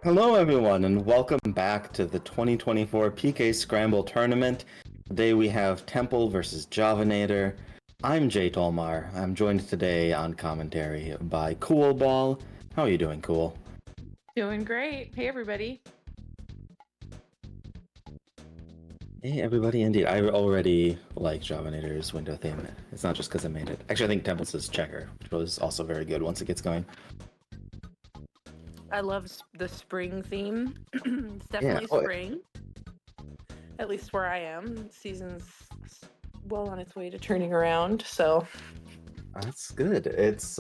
Hello, everyone, and welcome back to the 2024 PK Scramble Tournament. Today we have Temple versus javinat0r. I'm javinat0r. I'm joined today on commentary by Cool Ball. How are you doing, Cool? Doing great. Hey, everybody. Hey, everybody, indeed. I already like javinat0r's window theme. It's not just because I made it. Actually, I think Temple's checker, which was also very good once it gets going. I love the spring theme. It's definitely spring. At least where I am. Season's well on its way to turning around, so. That's good. It's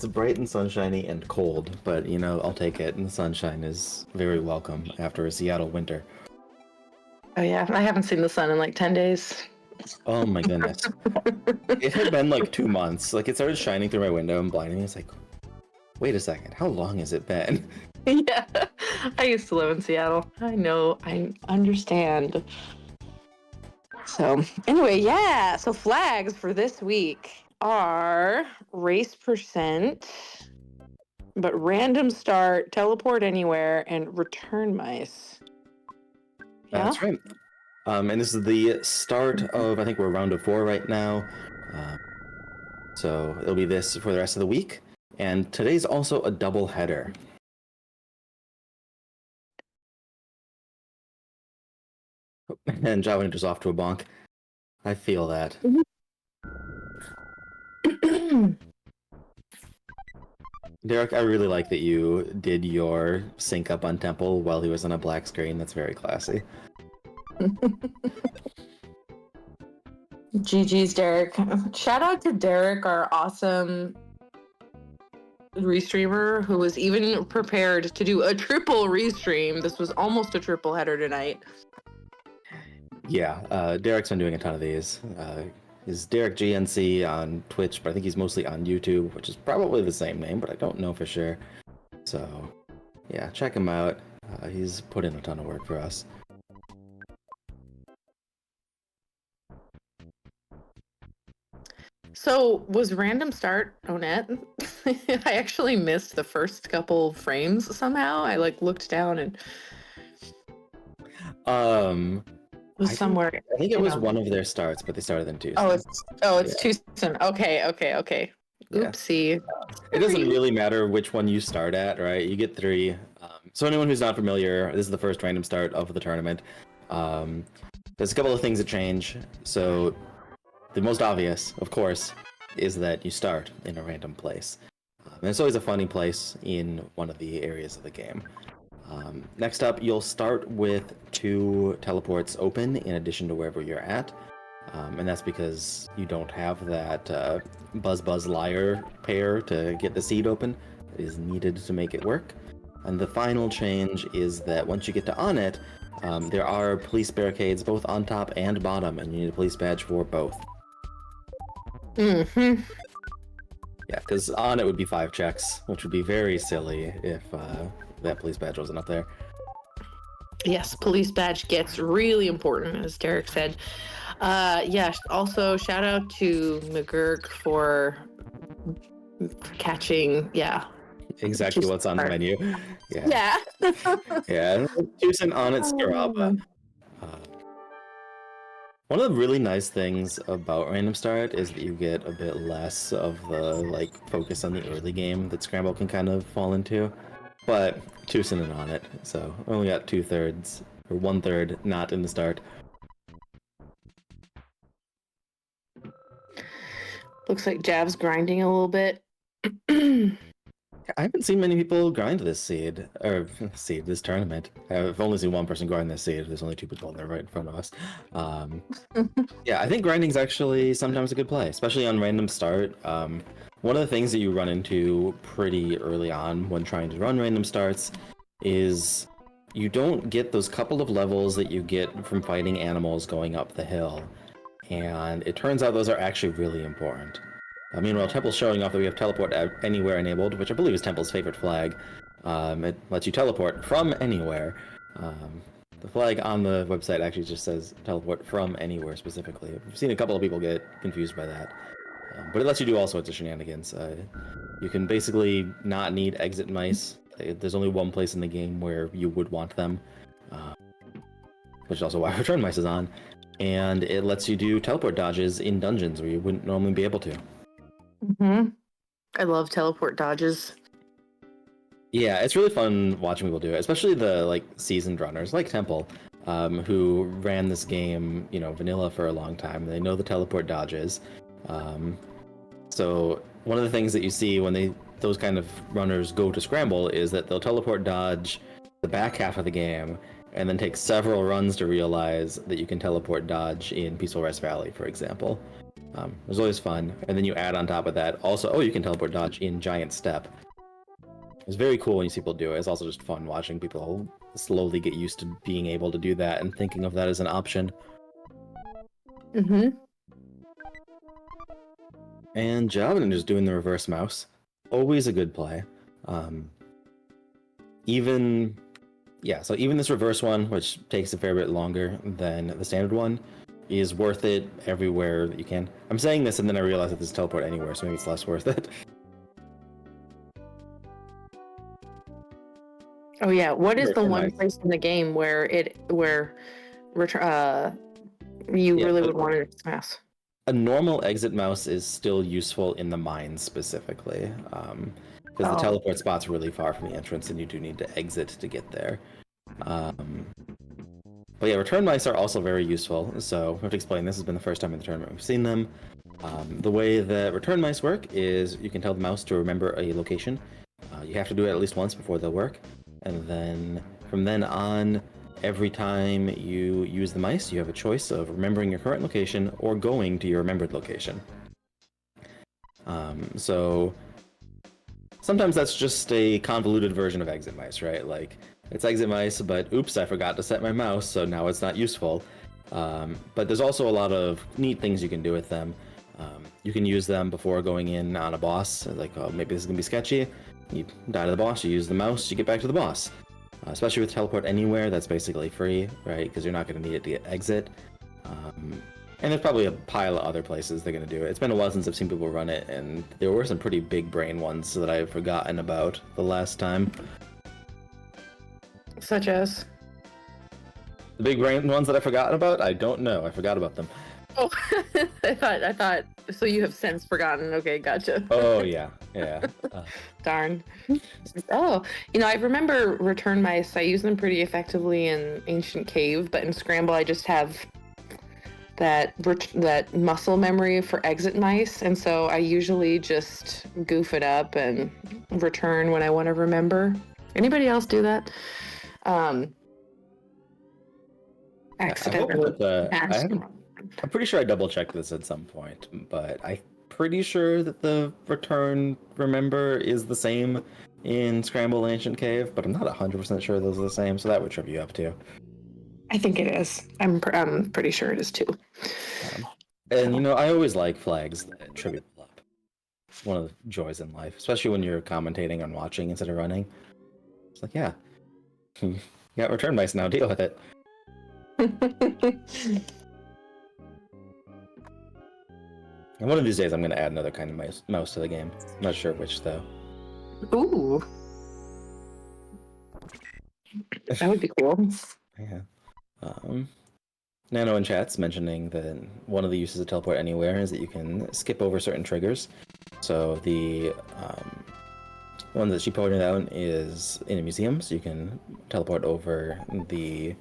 bright and sunshiny and cold, but I'll take it. And the sunshine is very welcome after a Seattle winter. Oh yeah, I haven't seen the sun in like 10 days. Oh my goodness. It had been like 2 months. Like it started shining through my window and blinding me. It's like, wait a second, how long has it been? Yeah, I used to live in Seattle. I know, I understand. So anyway, yeah, so flags for this week are race percent, but random start, teleport anywhere, and return mice. Yeah? That's right. And this is the start of, I think we're round of 4 right now. So it'll be this for the rest of the week. And today's also a double header. And javinat0r's off to a bonk. I feel that. Derek, I really like that you did your sync up on Temple while he was on a black screen. That's very classy. GG's, Derek. Shout out to Derek, our awesome restreamer, who was even prepared to do a triple restream. This was almost a triple header tonight. Yeah, Derek's been doing a ton of these. Is Derek GNC on Twitch, but I think he's mostly on YouTube, which is probably the same name, but I don't know for sure. So, yeah, check him out. He's put in a ton of work for us. So, was random start Onette? I actually missed the first couple frames somehow. I looked down and was somewhere. I think it was one of their starts, but they started in two. It's yeah. Too soon. Okay. Oopsie. Yeah. It doesn't really matter which one you start at, right? You get 3. So anyone who's not familiar, this is the first random start of the tournament. There's a couple of things that change. So the most obvious, of course, is that you start in a random place. And it's always a funny place in one of the areas of the game. Next up, you'll start with 2 teleports open in addition to wherever you're at. And that's because you don't have that Buzz Liar pair to get the seed open. It is needed to make it work. And the final change is that once you get to on it, there are police barricades both on top and bottom, and you need a police badge for both. Mm-hmm. Yeah, because on it would be 5 checks, which would be very silly if that police badge wasn't up there. Yes, police badge gets really important, as Derek said. Yeah, also shout out to McGurk for catching, exactly what's on the menu. Yeah. Yeah, Tucson on it, Scaraba. One of the really nice things about Random Start is that you get a bit less of the focus on the early game that Scramble can kind of fall into. But Tucson and on it, so only got 2/3 or 1/3 not in the start. Looks like Jav's grinding a little bit. I haven't seen many people grind this this tournament. I've only seen one person grind this seed. There's only 2 people there right in front of us. Yeah, I think grinding's actually sometimes a good play, especially on random start. One of the things that you run into pretty early on when trying to run random starts is you don't get those couple of levels that you get from fighting animals going up the hill. And it turns out those are actually really important. Meanwhile, Temple's showing off that we have teleport anywhere enabled, which I believe is Temple's favorite flag. It lets you teleport from anywhere. The flag on the website actually just says teleport from anywhere specifically. I've seen a couple of people get confused by that. But it lets you do all sorts of shenanigans. You can basically not need exit mice There's only one place in the game where you would want them, uh, which is also why Return Mice is on. And it lets you do teleport dodges in dungeons where you wouldn't normally be able to. I love teleport dodges. Yeah, it's really fun watching people do it, especially the like seasoned runners like Temple, who ran this game, vanilla for a long time. They know the teleport dodges. So one of the things that you see when those kind of runners go to Scramble is that they'll teleport dodge the back half of the game and then take several runs to realize that you can teleport dodge in Peaceful Rest Valley, for example. It was always fun. And then you add on top of that also, you can teleport dodge in Giant Step. It's very cool when you see people do it. It's also just fun watching people slowly get used to being able to do that and thinking of that as an option. And javinat0r just doing the reverse mouse. Always a good play. Even this reverse one, which takes a fair bit longer than the standard one, is worth it everywhere that you can. I'm saying this and then I realize that there's teleport anywhere, so maybe it's less worth it. Oh yeah, what is the one place in the game where you really would want to mouse? A normal exit mouse is still useful in the mines specifically, because the teleport spot's really far from the entrance and you do need to exit to get there. But yeah, return mice are also very useful, so I have to explain. This has been the first time in the tournament we've seen them. The way that return mice work is you can tell the mouse to remember a location. You have to do it at least once before they'll work. And then from then on, every time you use the mice, you have a choice of remembering your current location or going to your remembered location. So sometimes that's just a convoluted version of exit mice, right? Like, it's exit mice, but oops, I forgot to set my mouse, so now it's not useful. But there's also a lot of neat things you can do with them. You can use them before going in on a boss, like, oh, maybe this is going to be sketchy. You die to the boss, you use the mouse, you get back to the boss. Especially with teleport anywhere, that's basically free, right? Because you're not going to need it to get exit. And there's probably a pile of other places they're going to do it. It's been a while since I've seen people run it, and there were some pretty big brain ones that I've forgotten about the last time. Such as? The big brain ones that I've forgotten about? I don't know. I forgot about them. Oh, I thought. So you have since forgotten. Okay, gotcha. Oh yeah. Darn. Oh, I remember return mice. I use them pretty effectively in Ancient Cave, but in Scramble, I just have that muscle memory for exit mice, and so I usually just goof it up and return when I want to remember. Anybody else do that? Accidentally. I'm pretty sure I double-checked this at some point, but I'm pretty sure that the return remember is the same in Scramble and Ancient Cave, but I'm not 100% sure those are the same, so that would trip you up too. I think it is. I'm pretty sure it is too. And I always like flags that trip people up. It's one of the joys in life, especially when you're commentating and watching instead of running. It's like, yeah, you got return mice now, deal with it. And one of these days I'm going to add another kind of mouse to the game. I'm not sure which, though. Ooh. That would be cool. Yeah. Nano in chat's mentioning that one of the uses of Teleport Anywhere is that you can skip over certain triggers. So the one that she pointed out is in a museum, so you can teleport over the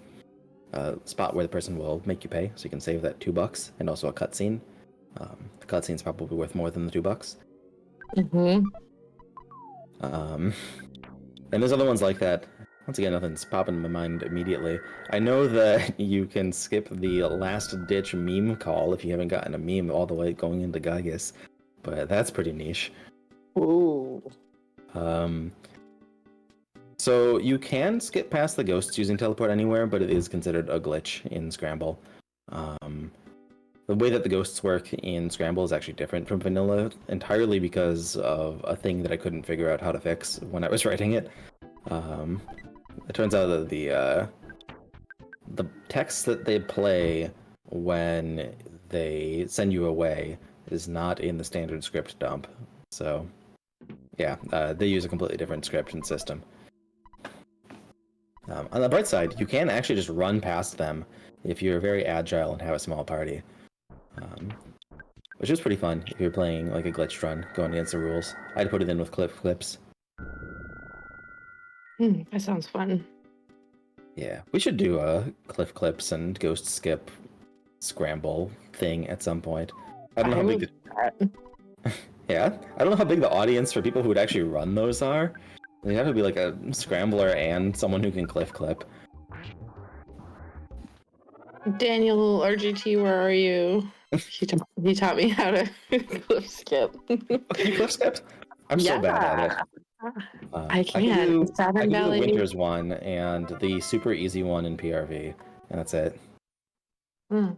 spot where the person will make you pay, so you can save that $2 and also a cutscene. The cutscene's probably worth more than the $2. And there's other ones like that. Once again, nothing's popping in my mind immediately. I know that you can skip the last-ditch meme call if you haven't gotten a meme all the way going into Gygus, but that's pretty niche. Ooh. So you can skip past the ghosts using Teleport Anywhere, but it is considered a glitch in Scramble. The way that the ghosts work in Scramble is actually different from vanilla, entirely because of a thing that I couldn't figure out how to fix when I was writing it. It turns out that the text that they play when they send you away is not in the standard script dump. So, yeah, they use a completely different script and system. On the bright side, you can actually just run past them if you're very agile and have a small party. Which is pretty fun if you're playing like a glitched run, going against the rules. I'd put it in with clips. That sounds fun. Yeah, we should do a clips and ghost skip scramble thing at some point. I don't know how big yeah, I don't know how big the audience for people who would actually run those are. They have to be like a scrambler and someone who can clip. Daniel RGT, where are you? He taught me how to clip skip. Oh, can you clip skip? I'm so bad at it. I can. I can do the Winters one and the super easy one in PRV, and that's it. I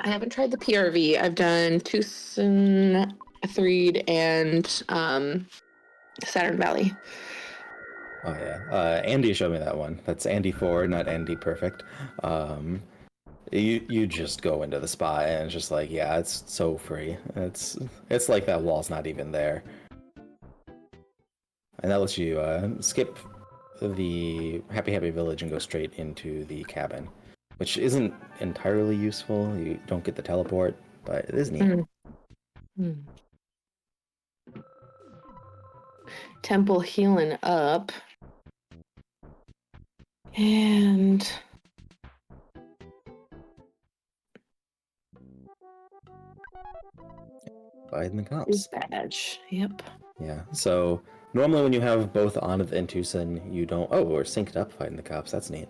haven't tried the PRV. I've done Tucson, Threed, and Saturn Valley. Oh yeah, Andy showed me that one. That's Andy4, not Andy Perfect. You just go into the spot and it's just like, yeah, it's so free. It's like that wall's not even there, and that lets you skip the Happy Village and go straight into the cabin, which isn't entirely useful. You don't get the teleport, but it is neat. Temple healing up. And Biden the cops. Badge. Yep. Yeah. So normally when you have both Anand and Tucson, you don't. Oh, we're synced up fighting the cops. That's neat.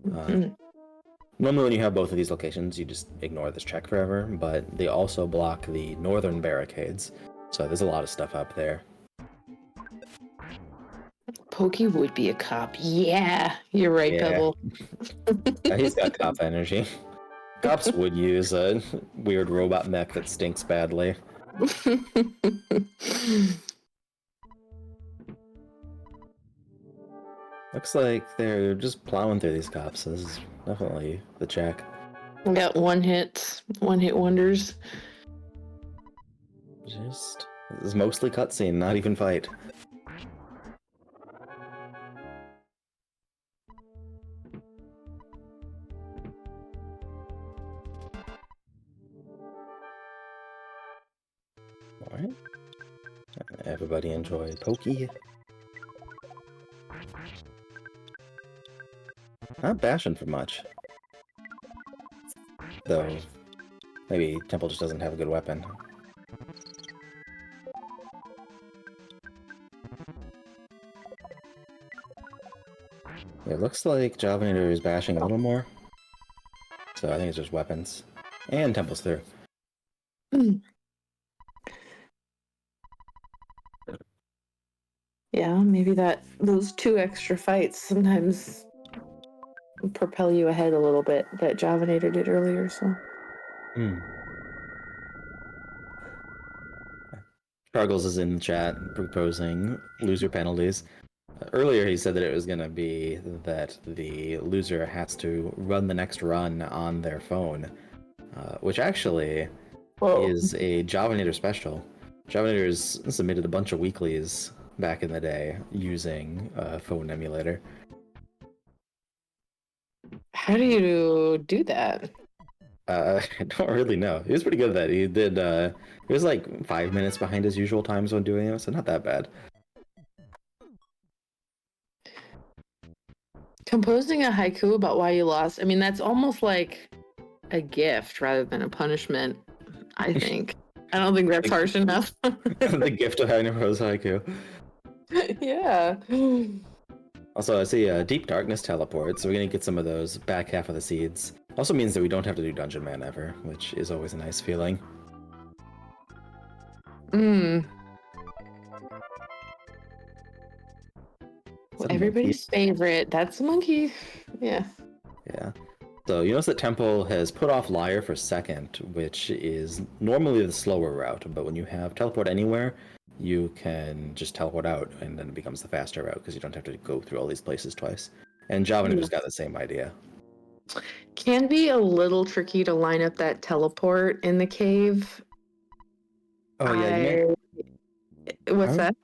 Normally when you have both of these locations, you just ignore this check forever. But they also block the northern barricades, so there's a lot of stuff up there. Pokey would be a cop. Yeah, you're right, Pebble. Yeah, he's got cop energy. Cops would use a weird robot mech that stinks badly. Looks like they're just plowing through these cops. This is definitely the check. We got one hit wonders. This is mostly cutscene, not even fight. Alright. Everybody enjoy Pokey. Not bashing for much. Though, maybe Temple just doesn't have a good weapon. It looks like javinat0r is bashing a little more. So I think it's just weapons. And Temple's through. Yeah, maybe those 2 extra fights sometimes propel you ahead a little bit that javinat0r did earlier, so. Chargles is in the chat proposing loser penalties. Earlier he said that it was going to be that the loser has to run the next run on their phone, which actually is a javinat0r special. javinat0r has submitted a bunch of weeklies back in the day using a phone emulator. How do you do that? I don't really know. He was pretty good at that. He did, he was like 5 minutes behind his usual times when doing it, so not that bad. Composing a haiku about why you lost, I mean, that's almost like a gift rather than a punishment, I think. I don't think that's harsh enough. The gift of having a prose haiku. Yeah. Also, I see Deep Darkness teleport, so we're going to get some of those back half of the seeds. Also means that we don't have to do Dungeon Man ever, which is always a nice feeling. Well, everybody's favorite. That's a monkey. Yeah. Yeah. So you notice that Temple has put off Lyre for second, which is normally the slower route, but when you have Teleport Anywhere, you can just teleport out, and then it becomes the faster route, because you don't have to go through all these places twice. And javinat0r's got the same idea. Can be a little tricky to line up that teleport in the cave. Oh, yeah. What's that?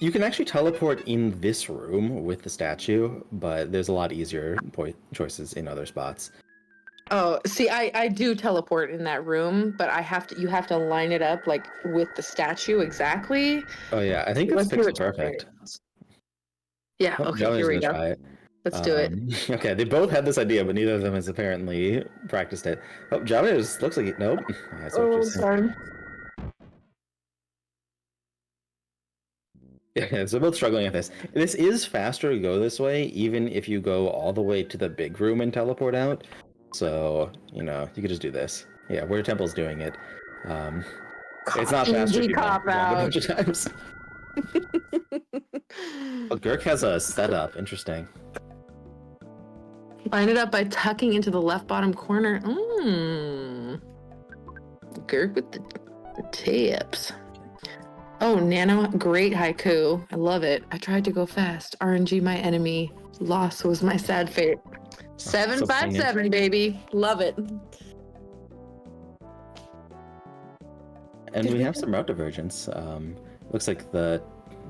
You can actually teleport in this room with the statue, but there's a lot easier choices in other spots. Oh, see, I do teleport in that room, but you have to line it up like with the statue exactly. Oh yeah, I think it's Let's see pixel which perfect. Yeah, Oh, okay, Johnny's here we gonna go. try it. Let's do it. Okay, they both had this idea, but neither of them has apparently practiced it. Oh, Johnny looks like nope. That's what you're Oh, saying. sorry. Yeah, so both struggling at this. This is faster to go this way, even if you go all the way to the big room and teleport out. So, you could just do this. Yeah, where Temple's doing it. It's not faster if Easy you jump cop a out. bunch of times. Oh, Girk has a setup. Interesting. Line it up by tucking into the left bottom corner. Girk with the tips. Oh, Nano, great haiku. I love it. I tried to go fast. RNG, my enemy. Loss was my sad fate. 757, baby. Love it. And we have some route divergence. Looks like the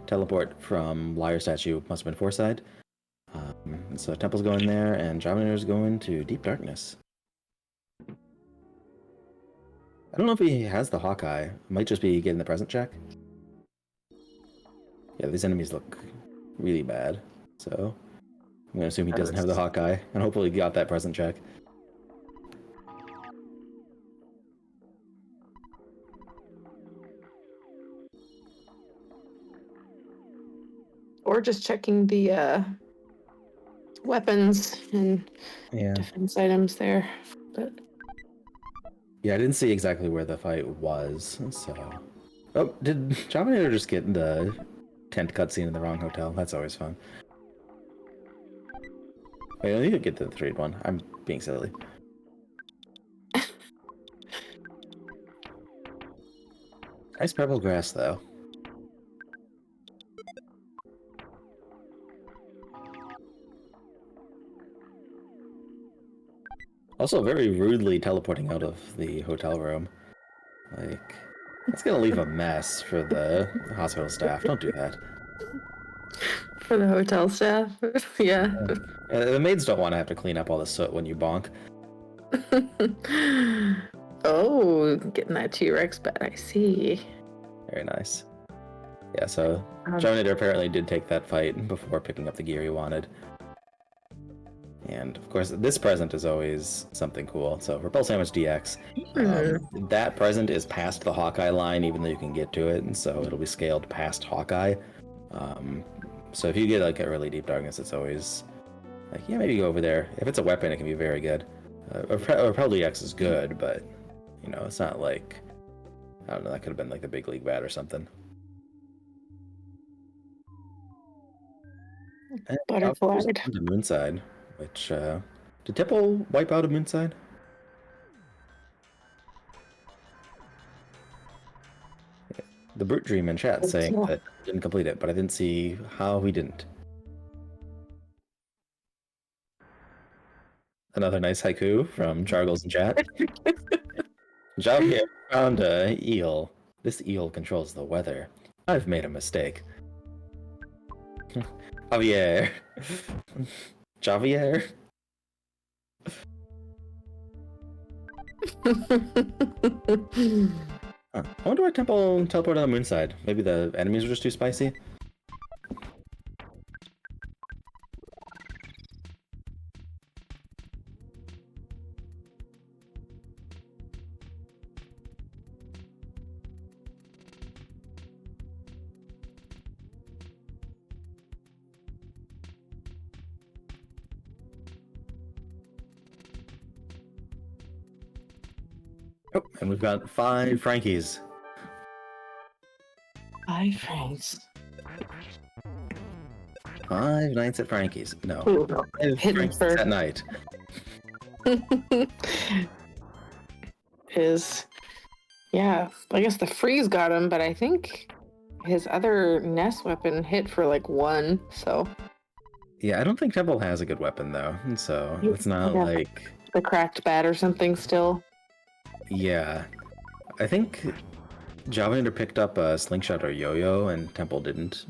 teleport from Liar Statue must have been Foreside. So Temple's going there, and Javinator's going to Deep Darkness. I don't know if he has the Hawkeye. Might just be getting the present check. Yeah, these enemies look really bad. So I'm gonna assume he doesn't have the Hawkeye, and hopefully he got that present check. Or just checking the weapons and defense items there. But yeah, I didn't see exactly where the fight was, so... Oh, did Javinator just get the tent cutscene in the wrong hotel? That's always fun. Wait, I need to get to the trade one. I'm being silly. Nice purple grass, though. Also, very rudely teleporting out of the hotel room. Like, that's gonna leave a mess for the hospital staff. Don't do that. For the hotel staff? Yeah. The maids don't want to have to clean up all the soot when you bonk. Oh, getting that T-Rex bet. I see. Very nice. Yeah, so Javinator apparently did take that fight before picking up the gear he wanted. And of course, this present is always something cool. So Repel Sandwich DX, that present is past the Hawkeye line, even though you can get to it, and so it'll be scaled past Hawkeye. So if you get like a really deep darkness, it's always like, yeah, maybe go over there. If it's a weapon, it can be very good. Repel DX is good, but it's not like, I don't know, that could have been like the big league bat or something. Butterfly. The Moonside. Which, did Tipple wipe out a Moonside? The Brute Dream in chat saying that he didn't complete it, but I didn't see how he didn't. Another nice haiku from Chargles in chat. Javier found a eel. This eel controls the weather. I've made a mistake. Javier. Javier. I wonder why Temple teleported on the moon side. Maybe the enemies were just too spicy? Oh, and we've got 5 Frankies. 5 Franks. 5 nights at Frankie's. No. Ooh, 5 Frankies at night. Yeah, I guess the freeze got him, but I think his other Ness weapon hit for like 1, so. Yeah, I don't think Temple has a good weapon though, so it's not like... The cracked bat or something still. Yeah. I think Javinator picked up a slingshot or yo-yo and Temple didn't.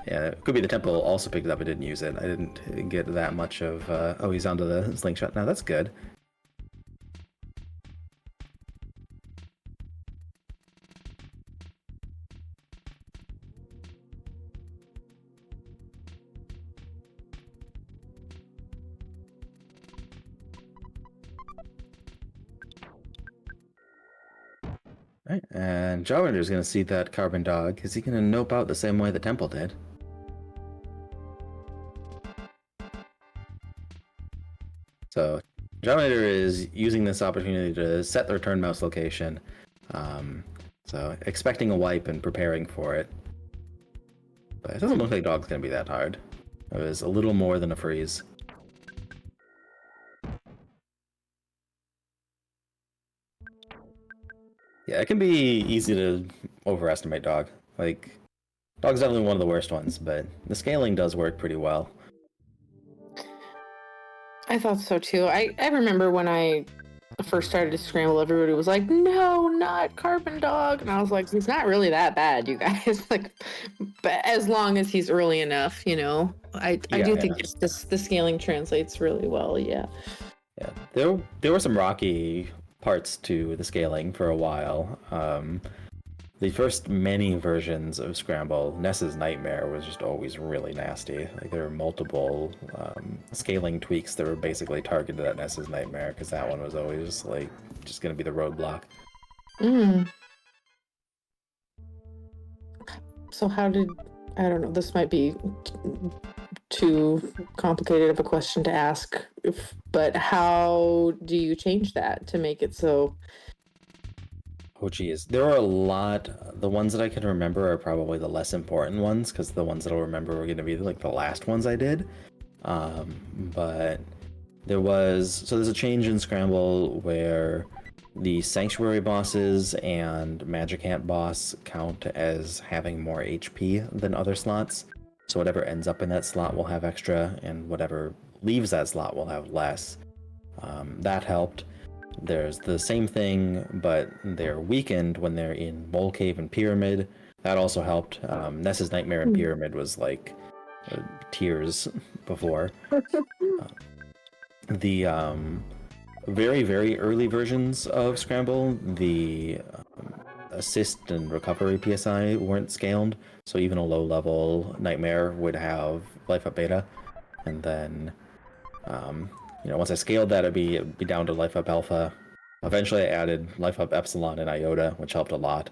Yeah, it could be the temple also picked it up and didn't use it. I didn't get that much of. Oh, he's onto the slingshot now. That's good. Right, and Javinat0r's gonna see that carbon dog. Is he gonna nope out the same way the temple did? So javinat0r is using this opportunity to set their turn mouse location. So expecting a wipe and preparing for it. But it doesn't look like dog's gonna be that hard. It was a little more than a freeze. Yeah, it can be easy to overestimate dog. Like, dog's definitely one of the worst ones, but the scaling does work pretty well. I thought so too. I remember when I first started to scramble, everybody was like, no, not Carbon Dog. And I was like, he's not really that bad, you guys. Like, but as long as he's early enough, you know. I do think the scaling translates really well, yeah. Yeah, there were some rocky parts to the scaling for a while. The first many versions of Scramble, Ness's Nightmare was just always really nasty. Like there were multiple scaling tweaks that were basically targeted at Ness's Nightmare because that one was always like just gonna be the roadblock. So how did, I don't know, this might be too complicated of a question to ask, but how do you change that to make it so? Oh geez, there are a lot. The ones that I can remember are probably the less important ones because the ones that I'll remember are going to be like the last ones I did. But there's a change in Scramble where the Sanctuary bosses and Magic Ant boss count as having more HP than other slots. So whatever ends up in that slot will have extra, and whatever leaves that slot will have less. That helped. There's the same thing, but they're weakened when they're in Mole Cave and Pyramid. That also helped. Ness's Nightmare and Pyramid was like tears before. The very, very early versions of Scramble, the assist and recovery PSI weren't scaled, so even a low-level Nightmare would have Life Up Beta, and then once I scaled that, it'd be down to Life Up Alpha. Eventually, I added Life Up Epsilon and Iota, which helped a lot.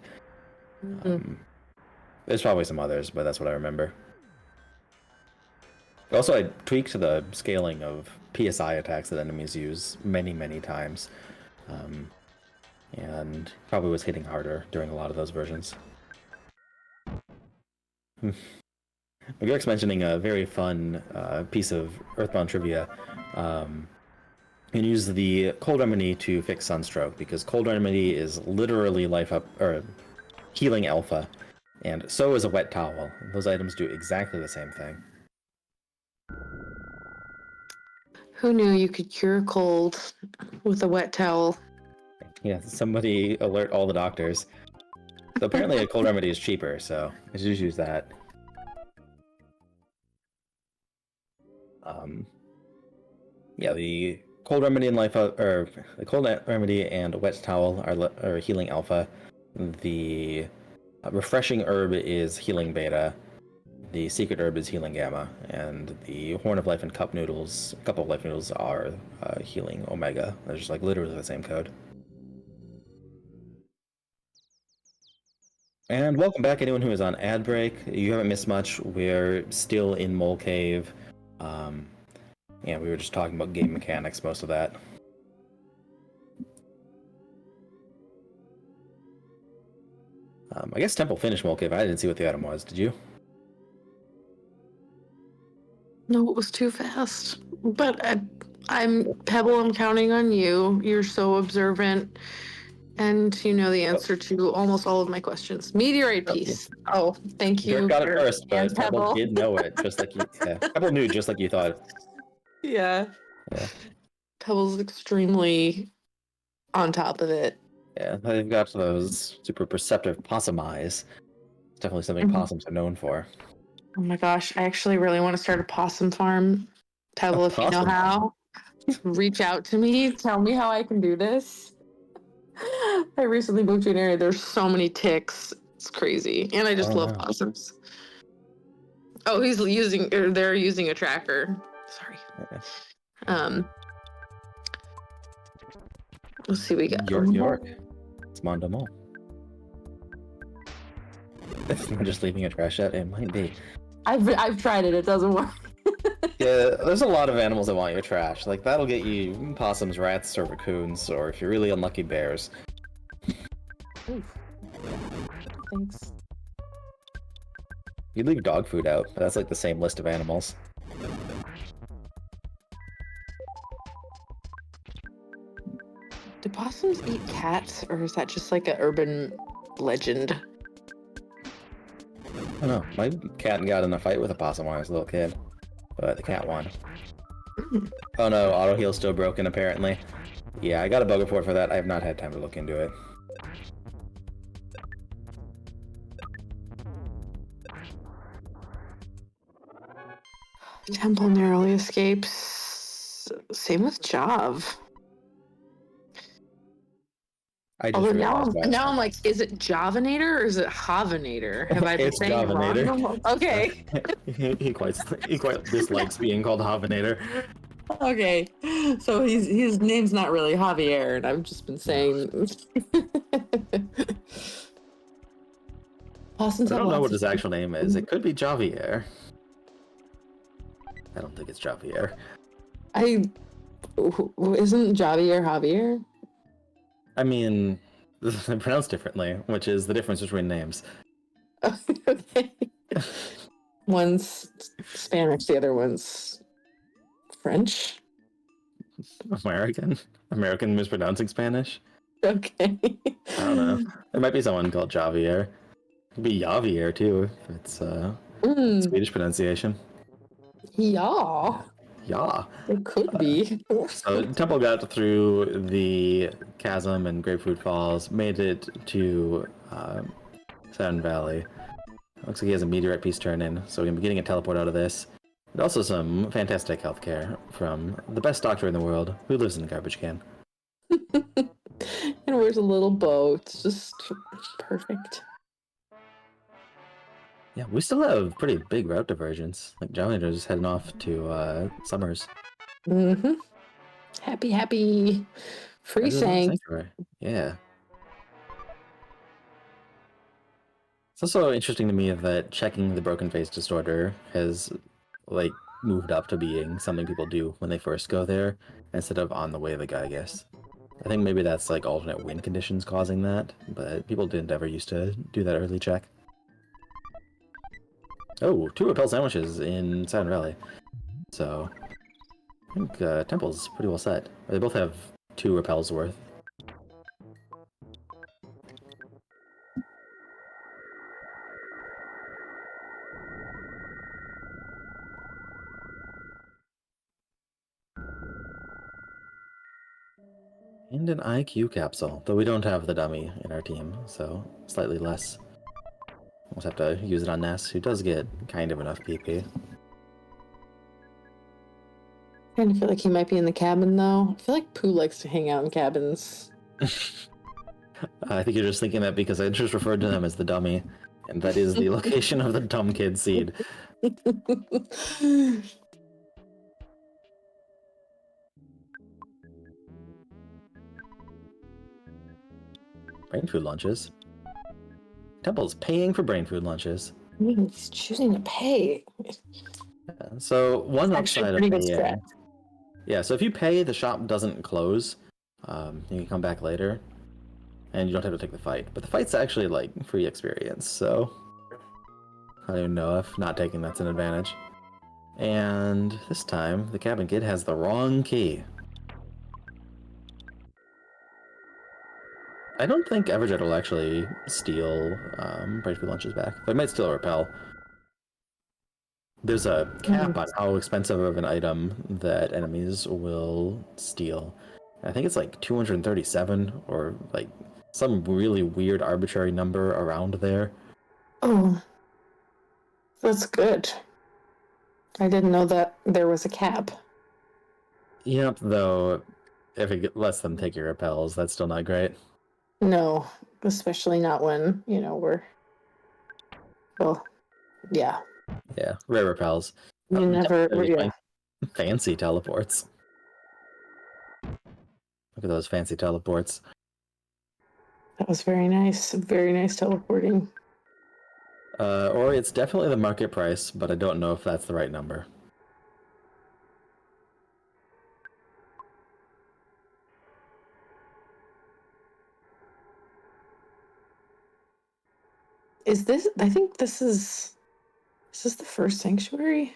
There's probably some others, but that's what I remember. Also, I tweaked the scaling of PSI attacks that enemies use many, many times. And probably was hitting harder during a lot of those versions. McGreg's mentioning a very fun piece of Earthbound trivia. You can use the Cold Remedy to fix Sunstroke, because Cold Remedy is literally life up, or healing alpha, and so is a Wet Towel. Those items do exactly the same thing. Who knew you could cure cold with a wet towel? Yeah, somebody alert all the doctors. So apparently a Cold Remedy is cheaper, so I should just use that. Yeah, the Cold Remedy and the Cold Remedy and Wet Towel are healing alpha. The Refreshing Herb is healing beta. The Secret Herb is healing gamma, and the Horn of Life and Cup of Life Noodles are healing omega. They're just like literally the same code. And welcome back, anyone who is on ad break. You haven't missed much. We're still in Mole Cave. Yeah, we were just talking about game mechanics, most of that. I guess Temple finished Mole Cave. I didn't see what the item was. Did you? No, it was too fast. But I'm Pebble. I'm counting on you. You're so observant, and you know the answer to almost all of my questions. Meteorite piece. Oh, thank you. Dirk got it first, but and Pebble Pebble. did know it, just like you. Yeah. Pebble knew, just like you thought. Yeah. Yeah. Pebble's extremely on top of it. Yeah, they've got those super perceptive possum eyes. It's definitely something possums are known for. Oh my gosh, I actually really want to start a possum farm. Pebble, if you know Possum. how, reach out to me. Tell me how I can do this. I recently moved to an area. There's so many ticks. It's crazy. And I just Oh love no. possums. Oh, they're using a tracker. Sorry. Okay. Um, let's see, we got York. It's Mondamo. It's not just leaving a trash out. It might be. I've tried it. It doesn't work. Yeah, there's a lot of animals that want your trash. Like, that'll get you possums, rats, or raccoons, or if you're really unlucky, bears. Oof. Thanks. You leave dog food out, but that's like the same list of animals. Do possums eat cats, or is that just like an urban legend? I don't know. My cat got in a fight with a possum when I was a little kid, but the cat won. Oh no, auto heal's still broken apparently. Yeah, I got a bug report for that. I have not had time to look into it. Temple narrowly escapes. Same with Jav. I just Although realized now I'm like, is it Javinator or is it Havinator? Have I been It's saying it Javinator. wrong? Okay. he quite dislikes being called Havinator. Okay. So his name's not really Javier, and I've just been saying. Possums I have don't know lots what of his actual name is. It could be Javier. I don't think it's Javier. Isn't Javier? I mean, they're pronounced differently, which is the difference between names. Okay. One's Spanish, the other one's French. American mispronouncing Spanish. Okay. I don't know. There might be someone called Javier. It could be Javier too, if it's Swedish pronunciation. Yeah, Yeah. it could be. So Temple got through the chasm and Grapefruit Falls, made it to Sun Valley. Looks like he has a meteorite piece turned in, so we're gonna be getting a teleport out of this. And also some fantastic healthcare from the best doctor in the world, who lives in a garbage can. And wears a little bow. It's just perfect. Yeah, we still have pretty big route divergence. Like Janitor's heading off to Summers. Mm-hmm. Happy. Free saying. Yeah. It's also interesting to me that checking the broken face disorder has like moved up to being something people do when they first go there instead of on the way they go, I guess. I think maybe that's like alternate wind conditions causing that, but people didn't ever used to do that early check. Oh, 2 repel sandwiches in Silent Valley. So I think Temple's pretty well set. They both have 2 repels worth. And an IQ capsule, though we don't have the dummy in our team, so slightly less. We'll have to use it on Ness, who does get kind of enough PP. I kind of feel like he might be in the cabin, though. I feel like Pooh likes to hang out in cabins. I think you're just thinking that because I just referred to them as the dummy, and that is the location of the dumb kid seed. Brain food lunches. Temple's paying for brain food lunches. He's choosing to pay. So one It's actually upside of pretty good paying. strat. Yeah, so if you pay, the shop doesn't close. You can come back later, and you don't have to take the fight. But the fight's actually like free experience, so I don't even know if not taking that's an advantage. And this time, the cabin kid has the wrong key. I don't think Everjet will actually steal brain food lunches back. They might still repel. There's a cap on how expensive of an item that enemies will steal. I think it's like 237 or like some really weird arbitrary number around there. Oh, that's good. I didn't know that there was a cap. Yep, though, if it lets them take your repels, that's still not great. No, especially not when, we're, well, yeah. Yeah, rare repels. You never, Definitely yeah. find fancy teleports. Look at those fancy teleports. That was very nice. Very nice teleporting. Or it's definitely the market price, but I don't know if that's the right number. I think this is the first sanctuary?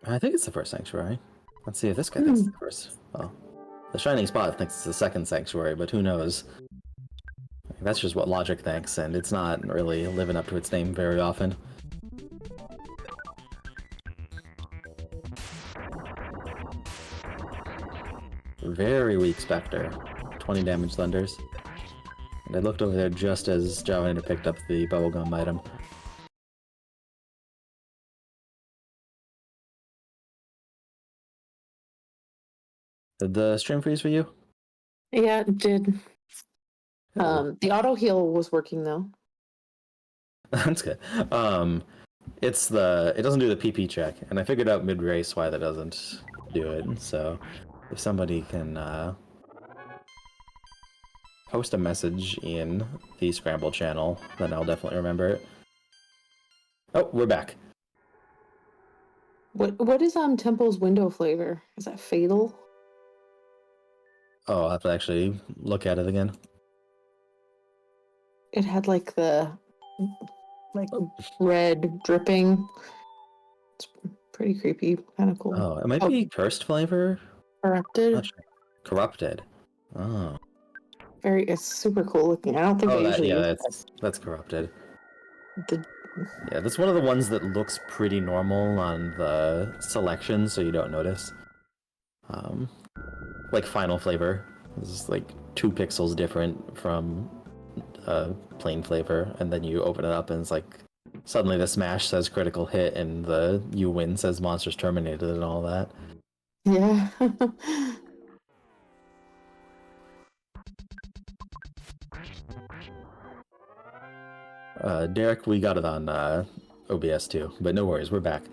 I think it's the first sanctuary. Let's see if this guy thinks it's the first. Well, the Shining Spot thinks it's the second sanctuary, but who knows? That's just what Logic thinks, and it's not really living up to its name very often. Very weak Spectre. 20 damage Thunders. And I looked over there just as javinat0r picked up the bubblegum item. Did the stream freeze for you? Yeah, it did. Oh. The auto heal was working though. That's good. It doesn't do the PP check, and I figured out mid-race why that doesn't do it. So, if somebody can post a message in the Scramble channel, then I'll definitely remember it. Oh, we're back. What is Temple's window flavor? Is that fatal? Oh, I'll have to actually look at it again. It had like red dripping. It's pretty creepy, kind of cool. Oh, it might be cursed flavor. Corrupted. Not sure. Corrupted. Oh. It's super cool looking. I don't think I usually use that's corrupted. the Yeah, that's one of the ones that looks pretty normal on the selection, so you don't notice. Like final flavor. This is like 2 pixels different from plain flavor, and then you open it up and it's like suddenly the smash says critical hit and the you win says monsters terminated and all that. Yeah. Derek, we got it on OBS too, but no worries, we're back.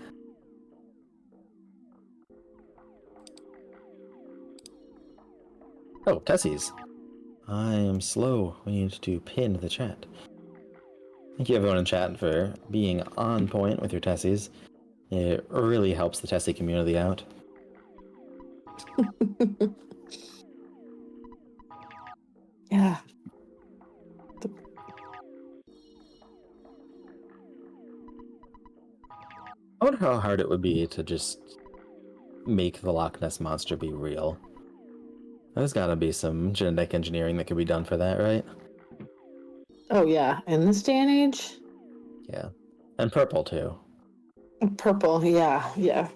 Oh, Tessie's. I am slow. We need to pin the chat. Thank you everyone in chat for being on point with your Tessies. It really helps the Tessie community out. Yeah. I wonder how hard it would be to just make the Loch Ness Monster be real. There's gotta be some genetic engineering that could be done for that, right? Oh yeah, in this day and age. Yeah. And purple too. Purple, yeah.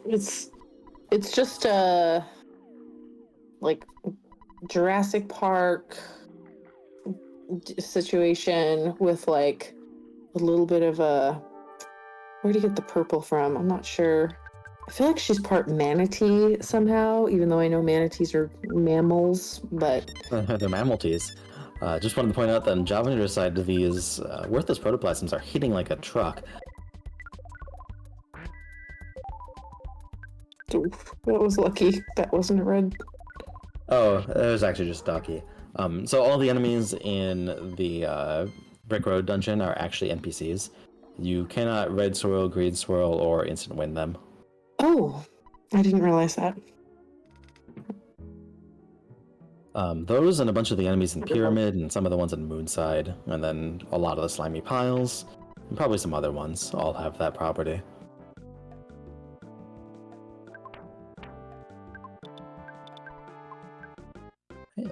It's just like Jurassic Park situation with like a little bit of a where do you get the purple from? I'm not sure. I feel like she's part manatee somehow, even though I know manatees are mammals, but They're mammal teas. Just wanted to point out that on javinat0r side, these worthless protoplasms are hitting like a truck. oof, that was lucky. That wasn't a red. Oh, it was actually just Ducky. So all the enemies in the Brick Road dungeon are actually NPCs. You cannot red swirl, green swirl, or instant win them. Oh, I didn't realize that. Those and a bunch of the enemies in Pyramid, and some of the ones in Moonside, and then a lot of the slimy piles, and probably some other ones all have that property.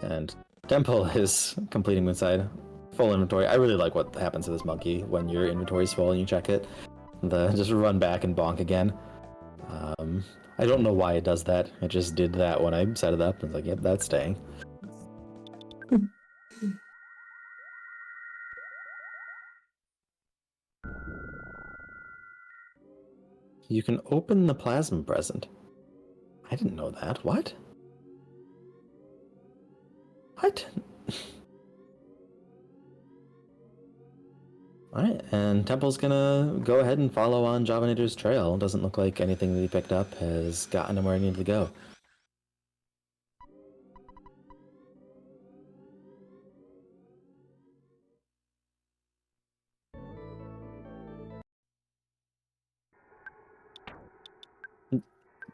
And Temple is completing Moonside. Full inventory. I really like what happens to this monkey when your inventory's full and you check it. Just run back and bonk again. I don't know why it does that. It just did that when I set it up. It's like, yep, that's staying. You can open the plasma present. I didn't know that. What? What? Alright, and Temple's gonna go ahead and follow on javinat0r's trail. Doesn't look like anything that he picked up has gotten him where he needed to go.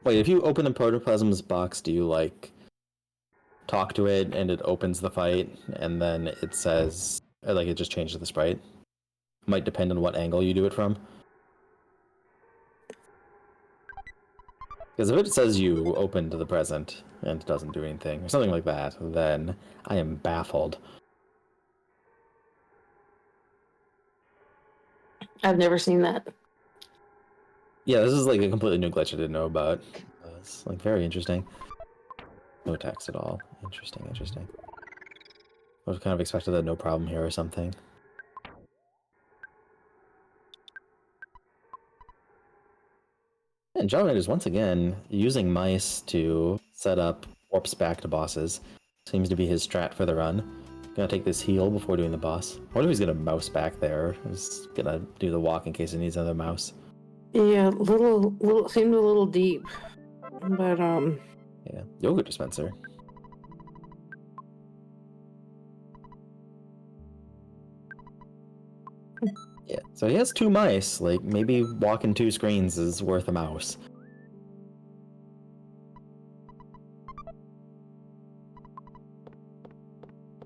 Wait, if you open a protoplasm's box, do you, like, talk to it and it opens the fight, and then it says, like, it just changes the sprite? Might depend on what angle you do it from. Because if it says you opened the present and it doesn't do anything, or something like that, then I am baffled. I've never seen that. Yeah, this is like a completely new glitch I didn't know about. It's like very interesting. No text at all. Interesting, interesting. I was kind of expected a no problem here or something. And javinat0r is once again using mice to set up warps back to bosses. Seems to be his strat for the run. Gonna take this heal before doing the boss. What if he's gonna mouse back there? He's gonna do the walk in case he needs another mouse. Yeah, little seemed a little deep, but Yeah, yogurt dispenser. Yeah, so he has 2 mice. Like, maybe walking 2 screens is worth a mouse.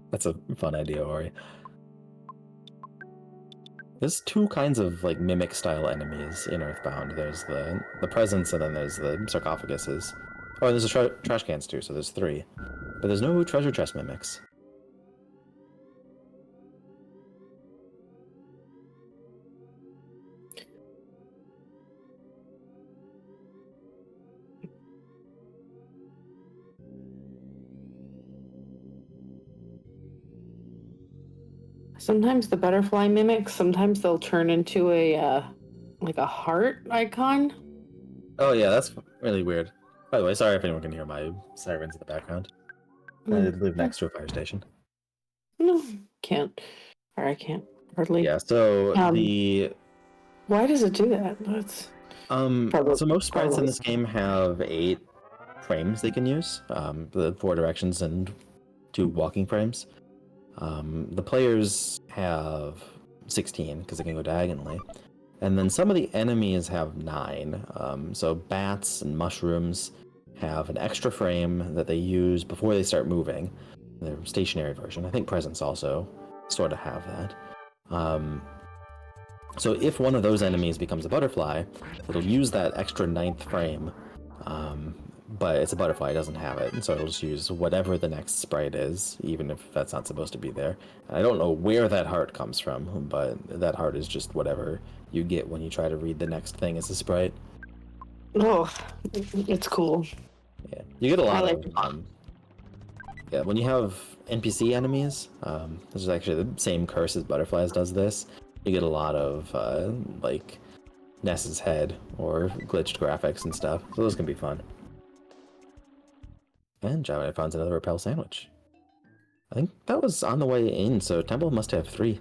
That's a fun idea, Ori. There's 2 kinds of, like, mimic-style enemies in Earthbound. There's the presents, and then there's the sarcophaguses. Oh, and there's the trash cans, too, so there's 3. But there's no treasure chest mimics. sometimes the butterfly mimics, sometimes they'll turn into a like a heart icon. Oh, yeah, that's really weird. By the way, sorry if anyone can hear my sirens in the background. I live next to a fire station. No, can't. Or I can't hardly. Yeah, so the... Why does it do that? That's so most sprites in this game have 8 frames they can use. The 4 directions and 2 walking frames. The players have 16 because they can go diagonally. And then some of the enemies have 9. So bats and mushrooms have an extra frame that they use before they start moving. Their stationary version. I think presents also sort of have that. So if one of those enemies becomes a butterfly, it'll use that extra 9th frame, but it's a butterfly, it doesn't have it, and so it'll just use whatever the next sprite is, even if that's not supposed to be there. And I don't know where that heart comes from, but that heart is just whatever you get when you try to read the next thing as a sprite. Oh, it's cool. Yeah, you get a lot I of... yeah, when you have NPC enemies, this is actually the same curse as butterflies does this. You get a lot of, like, Ness's head or glitched graphics and stuff, so those can be fun. And javinat0r finds another repel sandwich. I think that was on the way in, so Temple must have 3.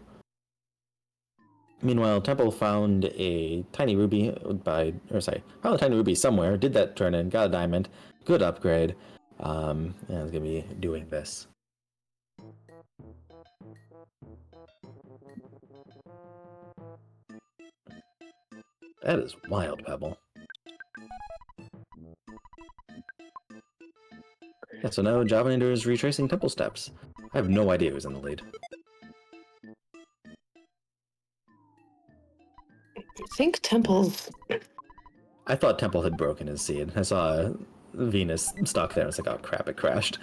Meanwhile, Temple found a tiny ruby found a tiny ruby somewhere, did that turn in, got a diamond, good upgrade, and is gonna be doing this. That is wild, Pebble. Yeah, so now javinat0r is retracing Temple steps. I have no idea who's in the lead. I think Temple's... I thought Temple had broken his seed. I saw Venus stuck there. I was like, oh crap, it crashed.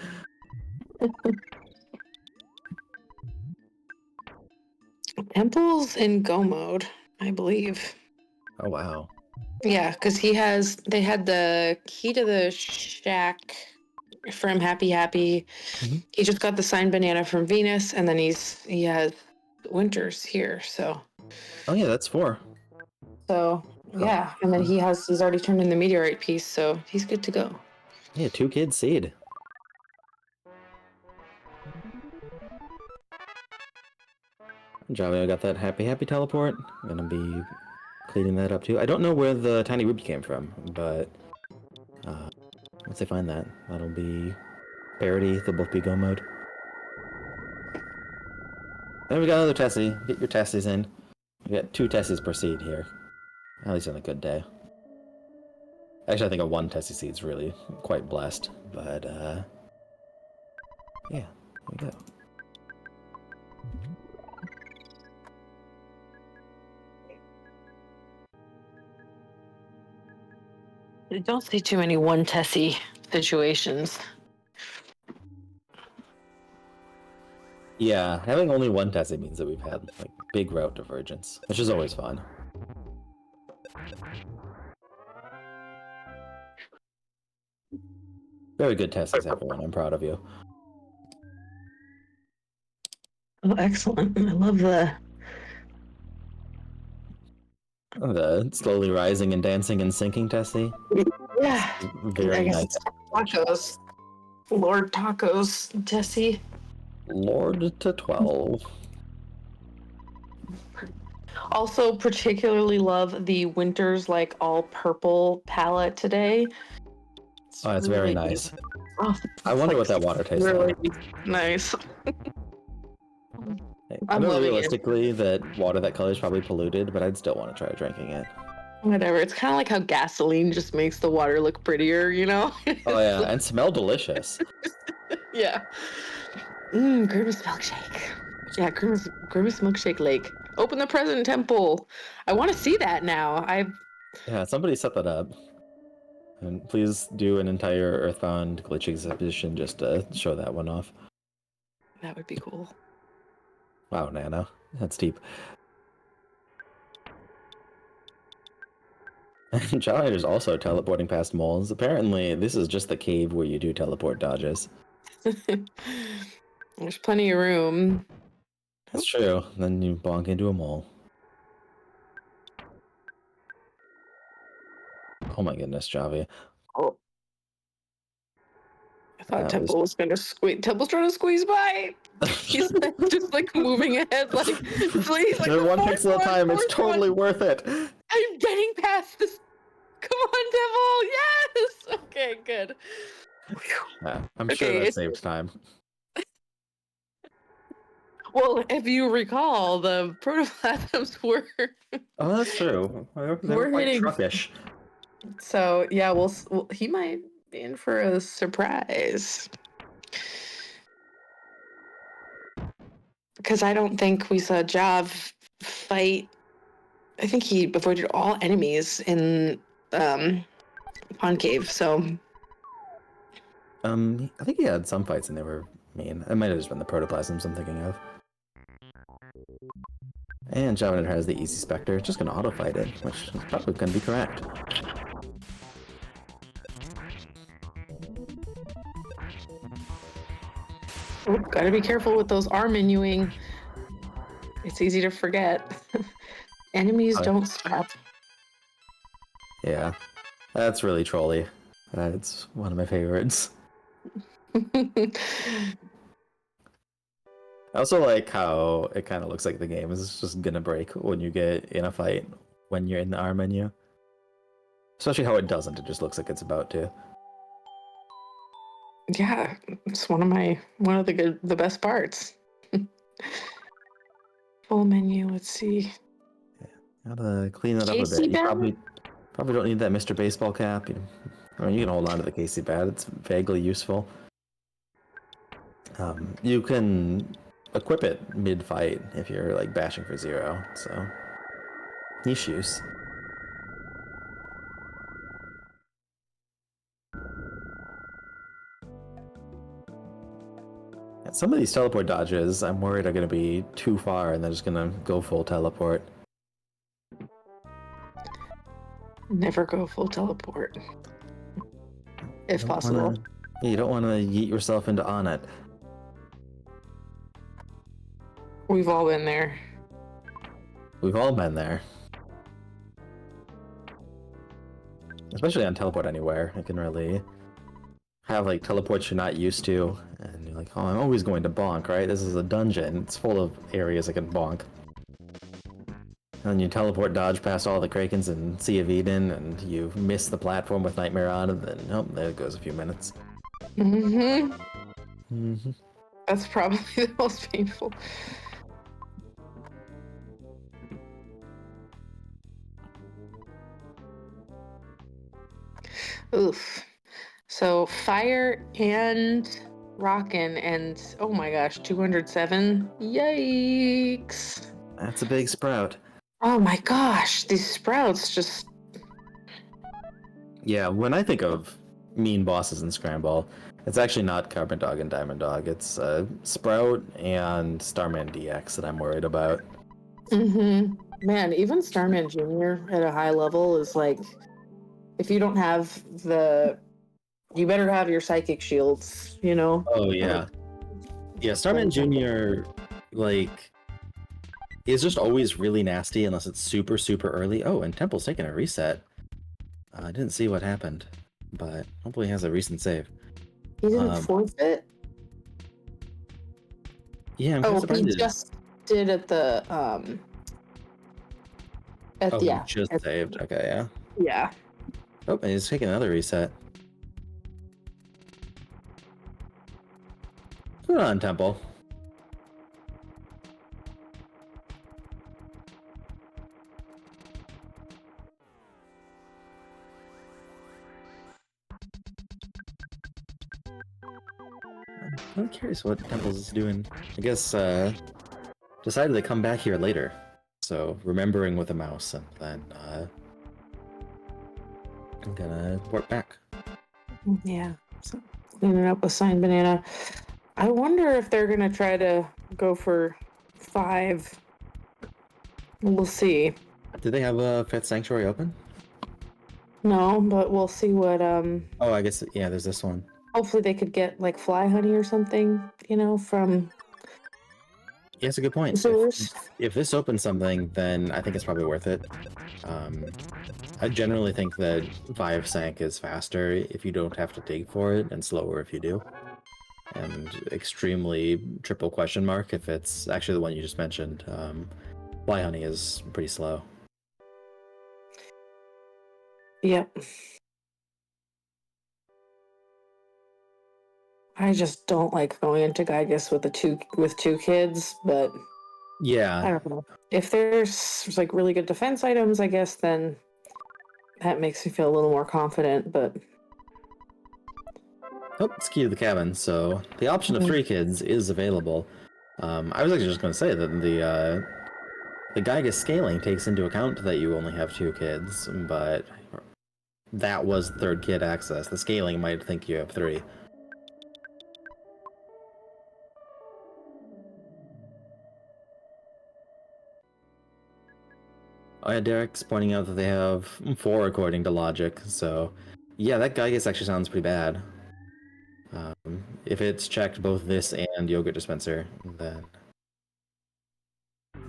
Temple's in go mode, I believe. Oh wow. Yeah, because they had the key to the shack from Happy Happy. Mm-hmm. He just got the signed banana from Venus, and then he has Winters here, so. Oh yeah, that's 4. So Yeah, and then he's already turned in the meteorite piece, so he's good to go. Yeah, 2 kids seed. Jolly, I got that happy teleport. I'm gonna be cleaning that up too. I don't know where the tiny ruby came from, but once I find that, that'll be parity. They'll both be go mode. And we got another Tessie. Get your Tessies in. We got 2 Tessies per seed here. At least on a good day. Actually, I think a 1 Tessie seed's really quite blessed, but yeah, here we go. Don't see too many one Tessie situations. Yeah, having only 1 Tessie means that we've had like big route divergence, which is always fun. Very good Tessies, everyone. I'm proud of you. Oh, excellent. I love The slowly rising and dancing and sinking Tessie. yeah. Very I guess nice. it's tacos. Lord Tacos, Tessie. Lord to 12. Also, particularly love the Winter's like all purple palette today. Oh, it's really nice. Oh, I wonder what that water tastes really like. nice. I I'm know loving it. realistically that water that color is probably polluted, but I'd still want to try drinking it. Whatever. It's kind of like how gasoline just makes the water look prettier, you know? Oh yeah, and smell delicious. Yeah. Grimace milkshake. Yeah, Grimace milkshake lake. Open the present temple. I want to see that now. Yeah, somebody set that up. And please do an entire Earthbound glitch exhibition just to show that one off. That would be cool. Wow, Nano. That's deep. Challenger's also teleporting past moles. Apparently, this is just the cave where you do teleport dodges. There's plenty of room. That's true. Then you bonk into a mole. Oh my goodness, Javi. Oh. I thought That Temple was gonna squeeze. Temple's trying to squeeze by. He's like, just like moving ahead, like please, like one pixel at a time. It's totally worth it. I'm getting past this. Come on, Temple. Yes. Okay, good. Yeah, I'm sure that saved time. Well, if you recall, the protoplasms were. Oh, that's true. They were We're quite hitting. truckish. So yeah, well, he might be in for a surprise. Because I don't think we saw Jav fight. I think he avoided all enemies in Concave. So I think he had some fights and they were mean. It might have just been the protoplasms I'm thinking of. And javinat0r has the easy specter, just gonna auto fight it, which is probably gonna be correct. gotta be careful with those R menuing. It's easy to forget. Enemies don't stop. Yeah, that's really trolly. It's one of my favorites. I also like how it kind of looks like the game is just gonna break when you get in a fight when you're in the R menu. Especially how it doesn't, it just looks like it's about to. Yeah, it's one of the best parts. Full menu, let's see. Yeah, gotta clean that up a bit. You probably don't need that Mr. Baseball cap. I mean, you can hold on to the Casey bat, it's vaguely useful. You can equip it mid-fight if you're like bashing for 0, so niche use. And some of these teleport dodges, I'm worried are going to be too far and they're just going to go full teleport. Never go full teleport. If possible. You don't want to yeet yourself into on it. We've all been there. We've all been there. especially on Teleport Anywhere. It can really have like teleports you're not used to, and you're like, oh, I'm always going to bonk, right? This is a dungeon. It's full of areas I can bonk. And you teleport dodge past all the Krakens and Sea of Eden, and you miss the platform with Nightmare on, and then, oh, there goes a few minutes. Mm-hmm. Mm-hmm. That's probably the most painful. Oof. So fire and rockin' and oh my gosh, 207. Yikes. That's a big sprout. Oh my gosh, these sprouts just Yeah, when I think of mean bosses in Scramble, it's actually not Carbon Dog and Diamond Dog. It's Sprout and Starman DX that I'm worried about. Man, even Starman Jr. at a high level is like if you don't have you better have your psychic shields, you know? Oh yeah. Yeah, Starman Jr. like is just always really nasty unless it's super, super early. Oh, and Temple's taking a reset. I didn't see what happened, but hopefully he has a recent save. He didn't forfeit? Yeah, I'm kind of surprised. He just did at the he just saved. Okay, yeah. Yeah. Oh, and he's taking another reset. Come on, Temple. I'm curious what Temple's is doing. I guess decided to come back here later. So remembering with a mouse, and then I'm gonna work back. Yeah. So cleaning up with Sign Banana. I wonder if they're gonna try to go for 5. We'll see. Do they have a 5th Sanctuary open? No, but we'll see what Oh, I guess yeah. There's this one. Hopefully they could get like fly honey or something, from. Yeah, that's a good point. If this opens something, then I think it's probably worth it. I generally think that 5 Sank is faster if you don't have to dig for it, and slower if you do. And extremely triple question mark if it's actually the one you just mentioned. Fly honey is pretty slow. Yep. I just don't like going into Gygus with two kids, but yeah, I don't know. If there's like really good defense items, I guess then that makes me feel a little more confident. But it's key to the cabin, so the option of 3 kids is available. I was actually just going to say that the Gygus scaling takes into account that you only have 2 kids, but that was 3rd kid access. The scaling might think you have 3. Oh yeah, Derek's pointing out that they have 4 according to logic, so yeah, that Gygus actually sounds pretty bad. If it's checked both this and Yogurt Dispenser, then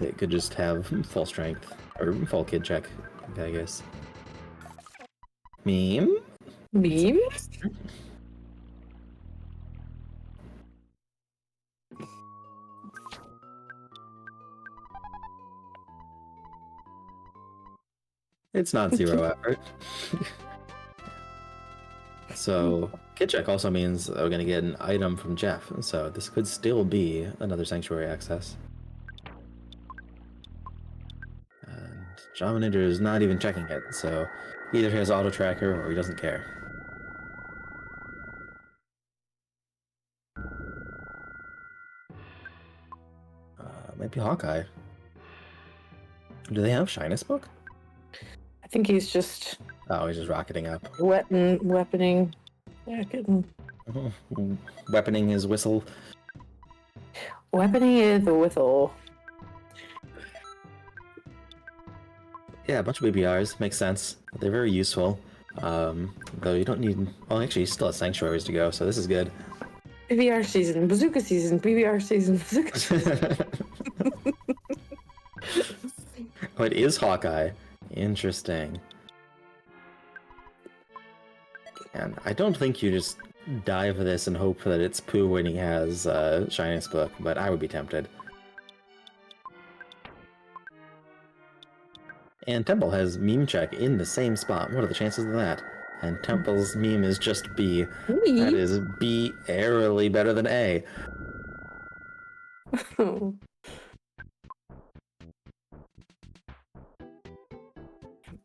it could just have full strength, or full kid check, I guess. Meme? Meme? It's not 0 effort. So, kid check also means we're going to get an item from Jeff, so this could still be another Sanctuary access. And javinat0r is not even checking it, so either he has auto tracker or he doesn't care. Might be Hawkeye. Do they have Shyness book? I think he's just. Oh, he's just rocketing up. Weaponing. Weaponing his whistle. Weaponing is the whistle. Yeah, a bunch of BBRs. Makes sense. They're very useful. Though you don't need... Well, actually, he still has Sanctuaries to go, so this is good. BBR season, Bazooka season, BBR season, Bazooka season. Oh, it is Hawkeye. Interesting. And I don't think you just die for this and hope that it's Pooh when he has Shiniest Book, but I would be tempted. And Temple has Meme Check in the same spot. What are the chances of that? And Temple's meme is just B. That is B airily better than A.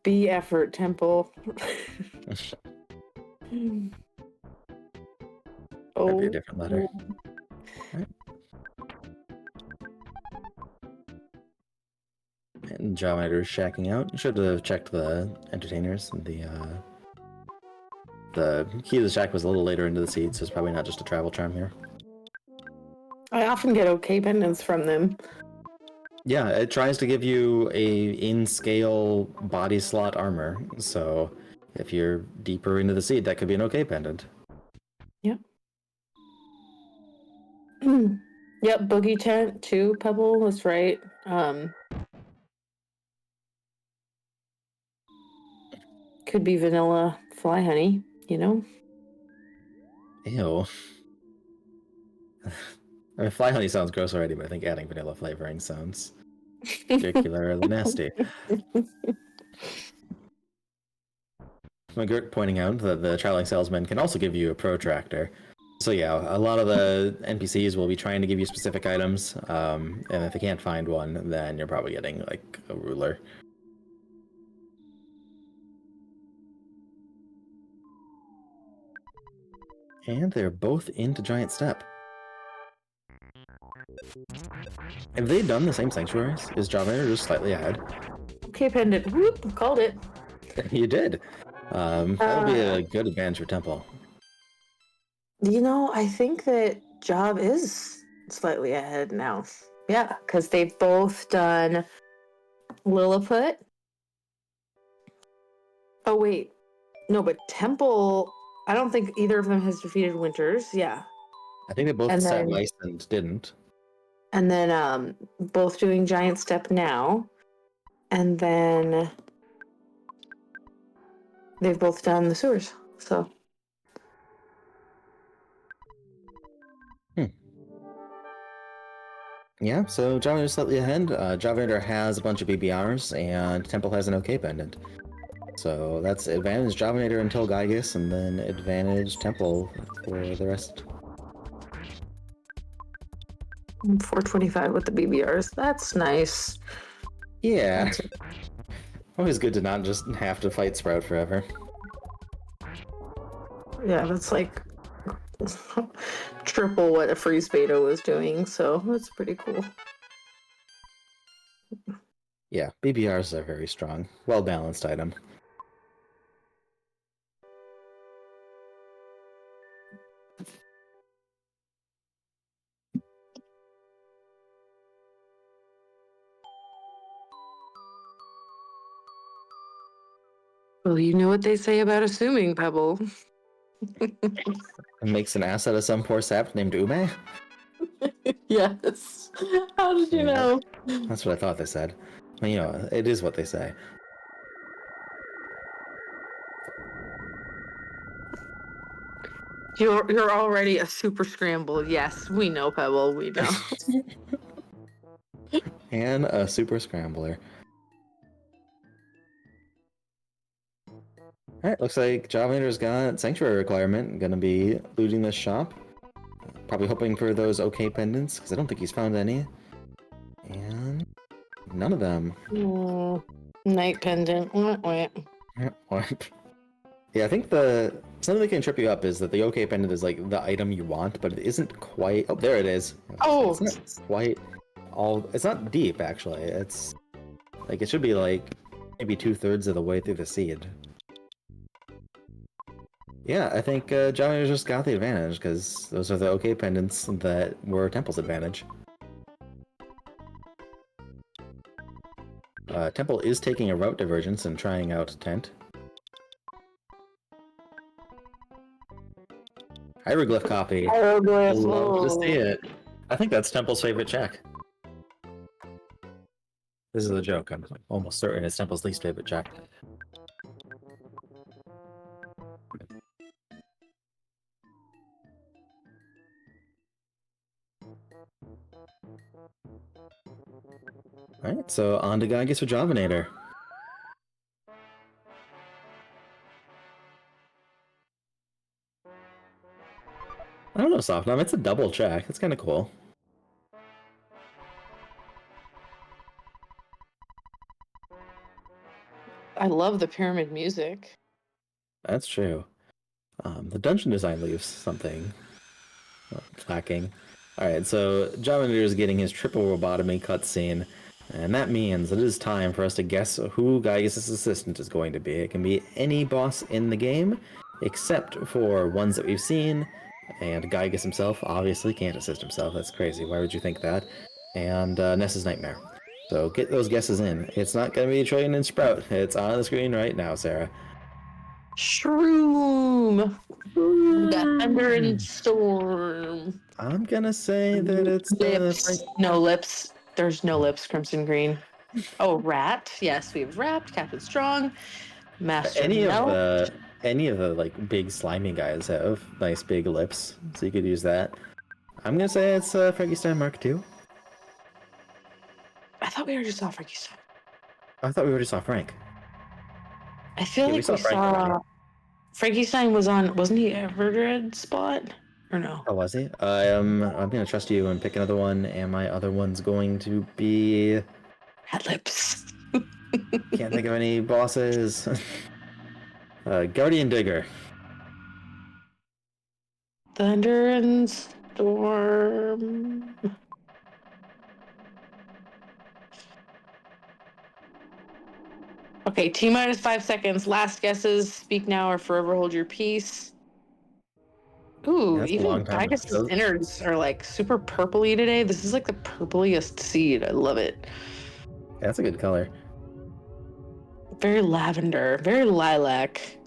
B effort, Temple. That'd be a different letter. Right. And Javinator is shacking out. You should have checked the entertainers. The key to the shack was a little later into the seed, so it's probably not just a travel charm here. I often get okay pendants from them. Yeah, it tries to give you a in-scale body slot armor, so if you're deeper into the seed, that could be an okay pendant. Yep. Yep, Boogie Tent too, Pebble was right. Could be vanilla fly honey, you know? Ew. I mean, fly honey sounds gross already, but I think adding vanilla flavoring sounds particularly nasty. McGirt pointing out that the traveling salesman can also give you a protractor. So yeah, a lot of the NPCs will be trying to give you specific items, and if they can't find one, then you're probably getting like a ruler. And they're both into Giant Step. Have they done the same sanctuaries? Is Javinator just slightly ahead? Okay, pendant. Whoop, called it. You did. That'll be a good advantage for Temple. You know, I think that Job is slightly ahead now. Yeah, because they've both done Lilliput. Oh, wait. No, but Temple, I don't think either of them has defeated Winters. Yeah. I think they both set Mice and didn't. And then both doing Giant Step now. And then they've both done the sewers. So. Yeah, so Javinator's slightly ahead. Javinator has a bunch of BBRs, and Temple has an okay pendant. So that's advantage Javinator until Gygus, and then advantage Temple for the rest. 425 with the BBRs. That's nice. Yeah. Always good to not just have to fight Sprout forever. Yeah, that's like triple what a freeze beta was doing, so that's pretty cool. Yeah, BBRs are very strong. Well-balanced item. Well, you know what they say about assuming, Pebble. It makes an ass out of some poor sap named Ume? Yes. How did you know? That's what I thought they said. Well, you know, it is what they say. You're already a super scramble. Yes, we know, Pebble. We know. And a super scrambler. Alright, looks like Javinator's got Sanctuary requirement. Gonna be looting this shop. Probably hoping for those okay pendants, because I don't think he's found any. And none of them. Night pendant. Wait. What? Yeah, I think something that can trip you up is that the OK pendant is like the item you want, but it isn't quite. Oh, there it is. Oh, it's not quite all. It's not deep actually. It's like it should be like maybe 2/3 of the way through the seed. Yeah, I think Johnny just got the advantage because those are the OK pendants that were Temple's advantage. Temple is taking a route divergence and trying out Tent. Hieroglyph copy. Hieroglyph. Love to see it. I think that's Temple's favorite check. This is a joke. I'm almost certain it's Temple's least favorite check. Alright, so on to Gygus or Javinator. I don't know, Softnum. It's a double check. It's kind of cool. I love the pyramid music. That's true. The dungeon design leaves something lacking. Alright, so Javinator is getting his triple robotomy cutscene, and that means it is time for us to guess who Gygus' assistant is going to be. It can be any boss in the game, except for ones that we've seen, and Gygus himself obviously can't assist himself. That's crazy. Why would you think that? And Ness's Nightmare. So get those guesses in. It's not going to be Trillion and Sprout. It's on the screen right now, Sarah. Shroom! We got Thunder and Storm. I'm gonna say that it's Lips. No lips. There's no lips, Crimson Green. Oh, Rat. Yes, we have Wrapped, Captain Strong, Master Melt. Any of the like big slimy guys have nice big lips, so you could use that. I'm gonna say it's Frankenstein Mark II. I thought we already saw Frankenstein. I thought we already saw Frank. I feel like we Frank saw already. Frankenstein wasn't he Everdred spot? Or no? Oh, was he? I'm gonna trust you and pick another one, and my other one's going to be. Had lips. Can't think of any bosses. Guardian Digger. Thunder and Storm. Okay, T-minus 5 seconds. Last guesses. Speak now or forever hold your peace. Ooh, That's a even long time. Gygus' innards are like super purpley today. This is like the purpliest seed. I love it. Yeah, that's a good color. Very lavender, very lilac.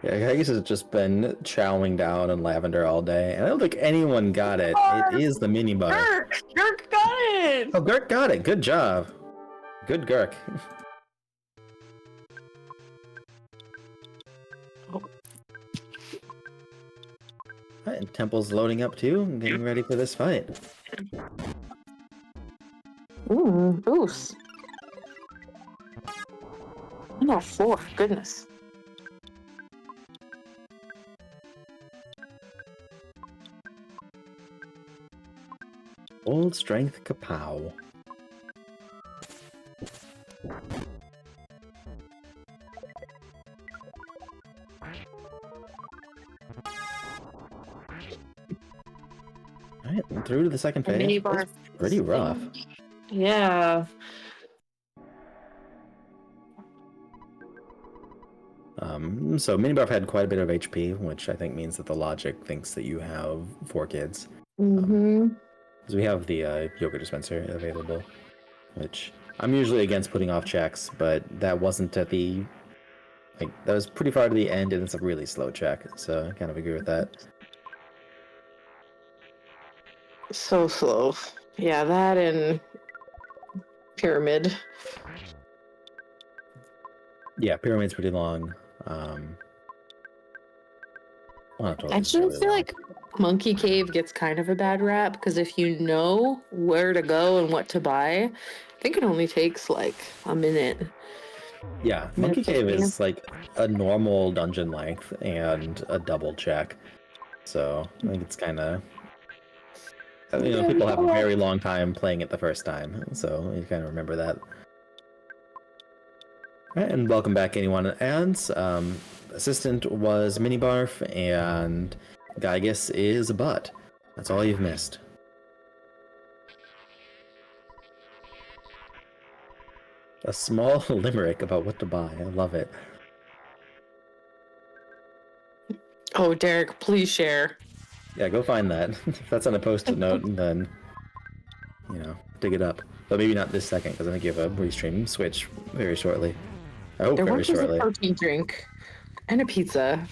Yeah, Gygus has just been chowing down on lavender all day, and I don't think anyone got it. It is the mini bar. Gurk got it! Oh, Gurk got it. Good job. Good Gurk. Oh. Right, and Temple's loading up too, and getting ready for this fight. Ooh, boost. I got 4, goodness. Old Strength Kapow. Alright, and through to the second phase. Mini bar. Pretty rough. Yeah. So Minibarf had quite a bit of HP, which I think means that the logic thinks that you have 4 kids. Because we have the yoga dispenser available, which I'm usually against putting off checks, but that wasn't at the... Like, that was pretty far to the end, and it's a really slow check, so I kind of agree with that. So slow. Yeah, that and Pyramid. Yeah, Pyramid's pretty long. Actually, I feel like Monkey Cave gets kind of a bad rap because if you know where to go and what to buy, I think it only takes like a minute. Yeah, Monkey Cave is like a normal dungeon length and a double check. So I think it's kind of... people have a very long time playing it the first time, so you kind of remember that. All right, and welcome back, anyone. And assistant was Minibarf, and Gygus is a butt. That's all you've missed. A small limerick about what to buy. I love it. Oh, Derek, please share. Yeah, go find that. If that's on a post-it note, then, dig it up. But maybe not this second, because I think you have a restream switch very shortly. I hope very shortly. There once was a protein drink and a pizza.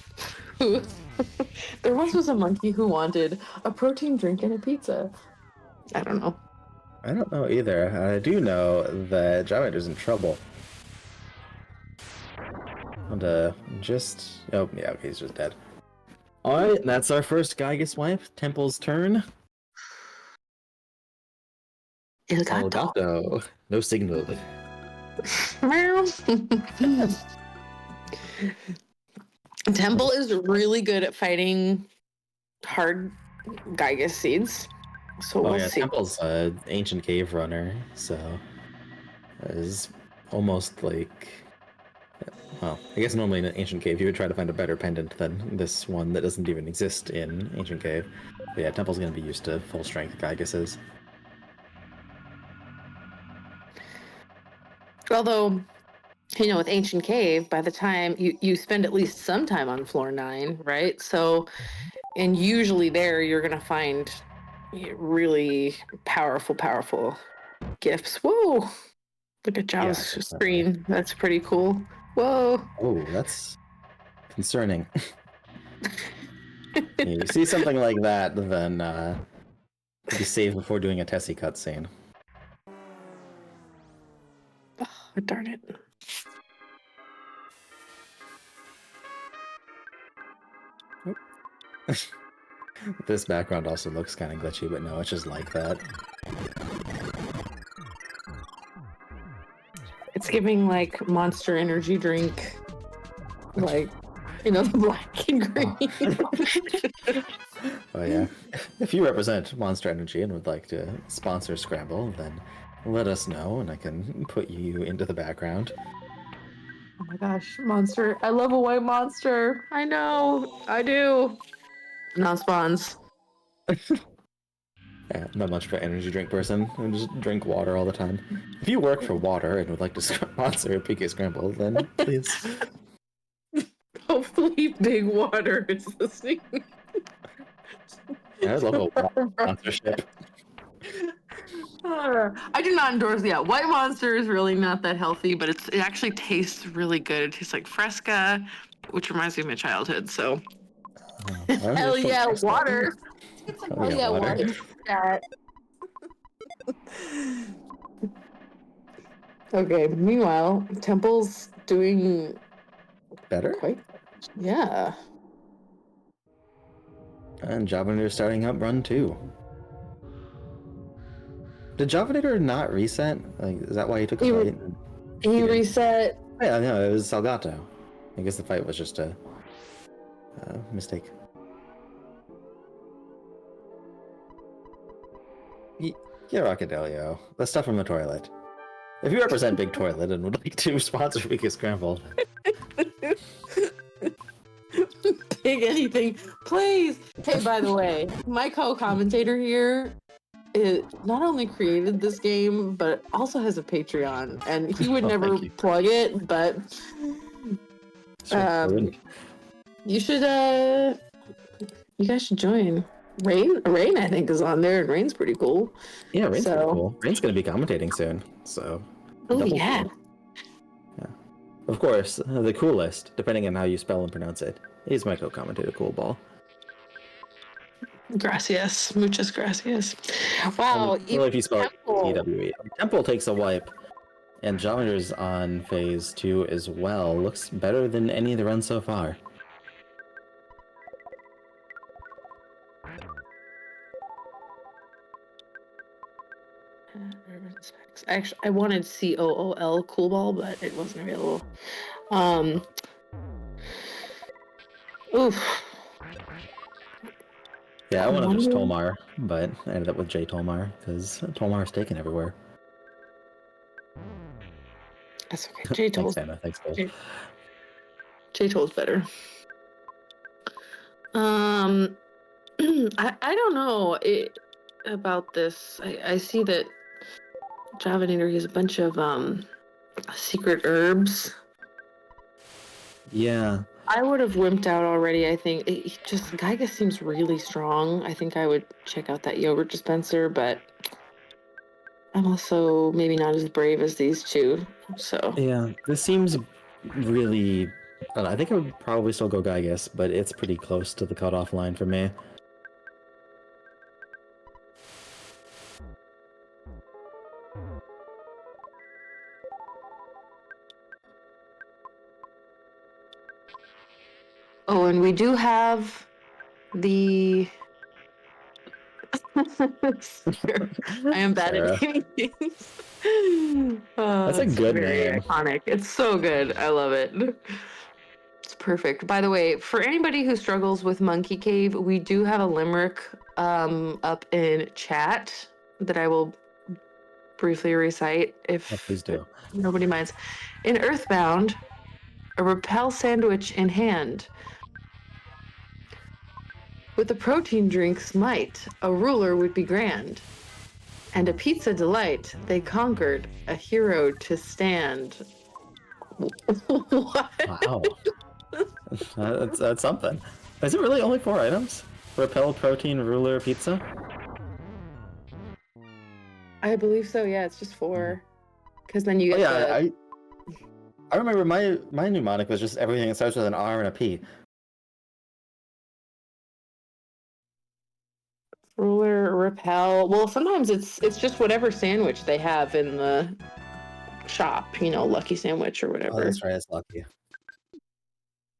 There once was a monkey who wanted a protein drink and a pizza. I don't know. I don't know either. I do know that Javinator's in trouble. And just... Oh, yeah, okay, he's just dead. Alright, that's our first Gygus wipe. Temple's turn. El El gato. gato. No signal. Temple is really good at fighting hard Gygus seeds. So Oh we'll yeah, see. Temple's a ancient cave runner, so is almost like, well, I guess normally in an ancient cave you would try to find a better pendant than this one that doesn't even exist in ancient cave. But yeah, Temple's gonna be used to full strength Gyguses. Although, with Ancient Cave, by the time you spend at least some time on floor 9, right? So, and usually there you're going to find really powerful gifts. Whoa! Look at Yeah, Zhao's definitely. screen. That's pretty cool. Whoa! Oh, that's concerning. You see something like that, then maybe save before doing a Tessie cutscene. Oh, darn it. This background also looks kind of glitchy, but no, it's just like that. It's giving like Monster Energy drink, like, the black and green. Oh yeah. If you represent Monster Energy and would like to sponsor Scramble, then let us know and I can put you into the background. Oh my gosh, monster. I love a white monster. I know. I do. Non-spawns. Yeah, I'm not much of an energy drink person. I just drink water all the time. If you work for water and would like to sponsor PK Scramble, then please. Hopefully Big Water is listening. Yeah, I'd love a water sponsorship. I do not endorse. Yeah, white monster is really not that healthy, but it actually tastes really good. It tastes like Fresca, which reminds me of my childhood. So hell yeah, water. It's like Oh yeah, water. water. Okay. Meanwhile, Temple's doing Better? quite. Yeah. And javinat0r starting up run 2. Did javinat0r not reset? Like, is that why he took a He, fight? he reset. Yeah, no, it was Salgato. I guess the fight was just a mistake. Yeah, Rockadelio. That's stuff from the toilet. If you represent Big Toilet and would like to sponsor Weekest Scramble, Big anything, please. Hey, by the way, my co-commentator here not only created this game, but also has a Patreon, and he would oh, never thank you. plug it, but Sure, you should you guys should join. Rain I think is on there, and Rain's pretty cool. yeah, Rain's pretty So cool. Rain's gonna be commentating soon, so oh double yeah. cool. Yeah. Of course, the coolest, depending on how you spell and pronounce it, is my co-commentator Cool Ball. Gracias. Muchas gracias. Wow, Well, if you spell it Temple. TWE. Temple takes a wipe, and javinat0r's on phase 2 as well. Looks better than any of the runs so far. Actually, I wanted COOL Cool Ball, but it wasn't available. Oof. Yeah, I wanted just Tolmar, but I ended up with J Tolmar because Tolmar's taken everywhere. That's okay. J Thanks, Toll's Anna. Thanks, Cole. J Toll's better. I don't know about this. I see that javinat0r has a bunch of secret herbs. Yeah. I would have wimped out already. I think Gyga seems really strong. I think I would check out that yogurt dispenser, but I'm also maybe not as brave as these two. So Yeah, this seems really. I don't know, I think I would probably still go Gygus, but it's pretty close to the cutoff line for me. oh, and we do have the I am bad at Sarah. naming things. That's a It's good very name. iconic. It's so good. I love it. It's perfect. By the way, for anybody who struggles with Monkey Cave, we do have a limerick up in chat that I will briefly recite Oh, please if do. nobody minds. In Earthbound, a Repel sandwich in hand, with a protein drink's might, a ruler would be grand. And a pizza delight, they conquered a hero to stand. What? Wow. That's something. Is it really only 4 items? Repel, protein, ruler, pizza? I believe so. Yeah, it's just 4. Because then you Oh get yeah, the I remember my mnemonic was just everything that starts with an R and a P. ruler, repel. Well, sometimes it's just whatever sandwich they have in the shop. Lucky sandwich or Oh, whatever. that's right, it's lucky.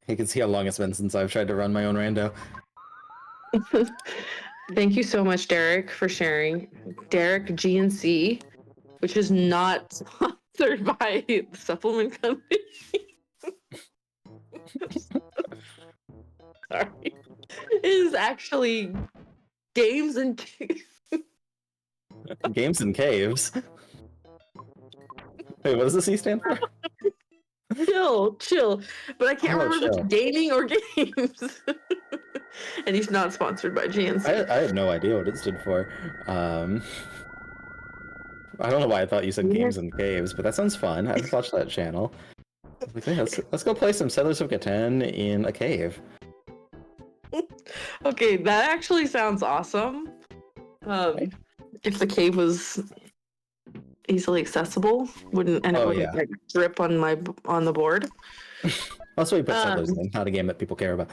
You can see how long it's been since I've tried to run my own rando. Thank you so much, Derek, for sharing. Derek GNC, which is not sponsored by the supplement company. Sorry. It is actually games and Games and caves. Wait, what does the C stand for? chill. But I can't Oh, remember if chill. it's gaming or games. And he's not sponsored by GNC. I had no idea what it stood for. I don't know why I thought you said games and caves, but that sounds fun. I'd watch that channel. Like, hey, let's go play some Settlers of Catan in a cave. Okay, that actually sounds awesome. Right? If the cave was easily accessible, wouldn't and it Oh wouldn't yeah. like drip on the board. That's why we put Settlers Um, in, not a game that people care about.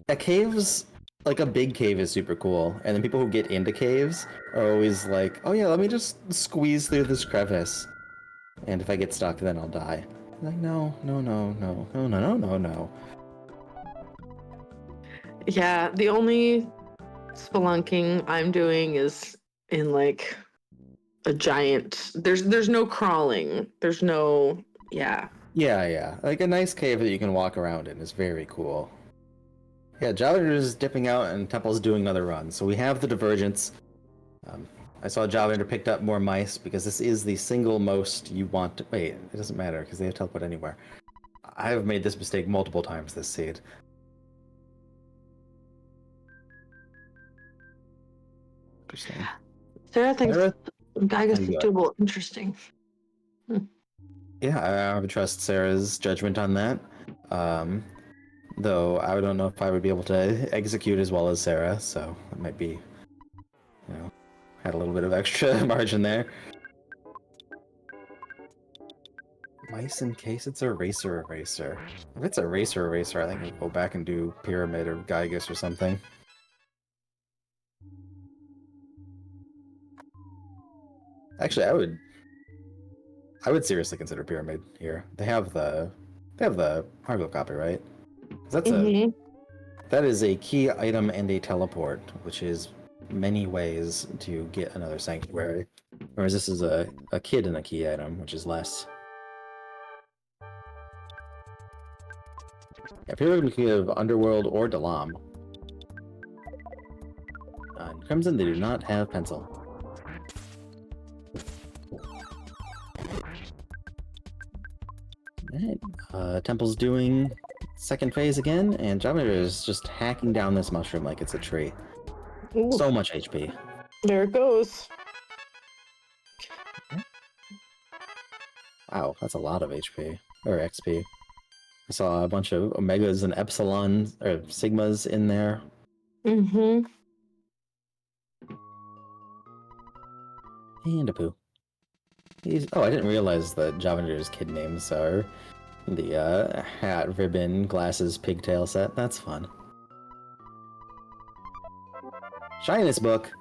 A caves, like a big cave is super cool, and then people who get into caves are always like, oh yeah, let me just squeeze through this crevice, and if I get stuck, then I'll die. Like, no, no, no, no, no, no, no, no, no. yeah, the only spelunking I'm doing is in like a giant. There's no crawling. There's no yeah. Yeah, yeah, like a nice cave that you can walk around in is very cool. Yeah, Jalander is dipping out and Temple's doing another run, so we have the divergence. Um, I saw Jalander picked up more mice because this is the single most you want to... Wait, it doesn't matter because they have teleport anywhere. I've made this mistake multiple times this seed. Interesting. Sarah thinks Sarah? Geiger's How you going? doable interesting. Yeah, I would trust Sarah's judgment on that. Though I don't know if I would be able to execute as well as Sarah, so it might be, had a little bit of extra margin there. Mice in case it's a racer eraser. If it's a racer eraser, I think I'll go back and do Pyramid or Gygus or something. Actually, I would seriously consider Pyramid here. They have the Hargo copy, right? 'Cause Mm-hmm. that is a key item and a teleport, which is many ways to get another sanctuary. Whereas this is a kid and a key item, which is less. Yeah, Pyramid can give Underworld or Dalam. In Crimson, they do not have pencil. Alright, Temple's doing second phase again, and Javaner is just hacking down this mushroom like it's a tree. Ooh, So much HP. there it goes. Wow, that's a lot of HP. Or XP. I saw a bunch of Omegas and Epsilons, or Sigmas in there. Mm-hmm. And a poo. Oh, I didn't realize that Javaner's kid names are the hat, ribbon, glasses, pigtail set. That's fun. Shyness book!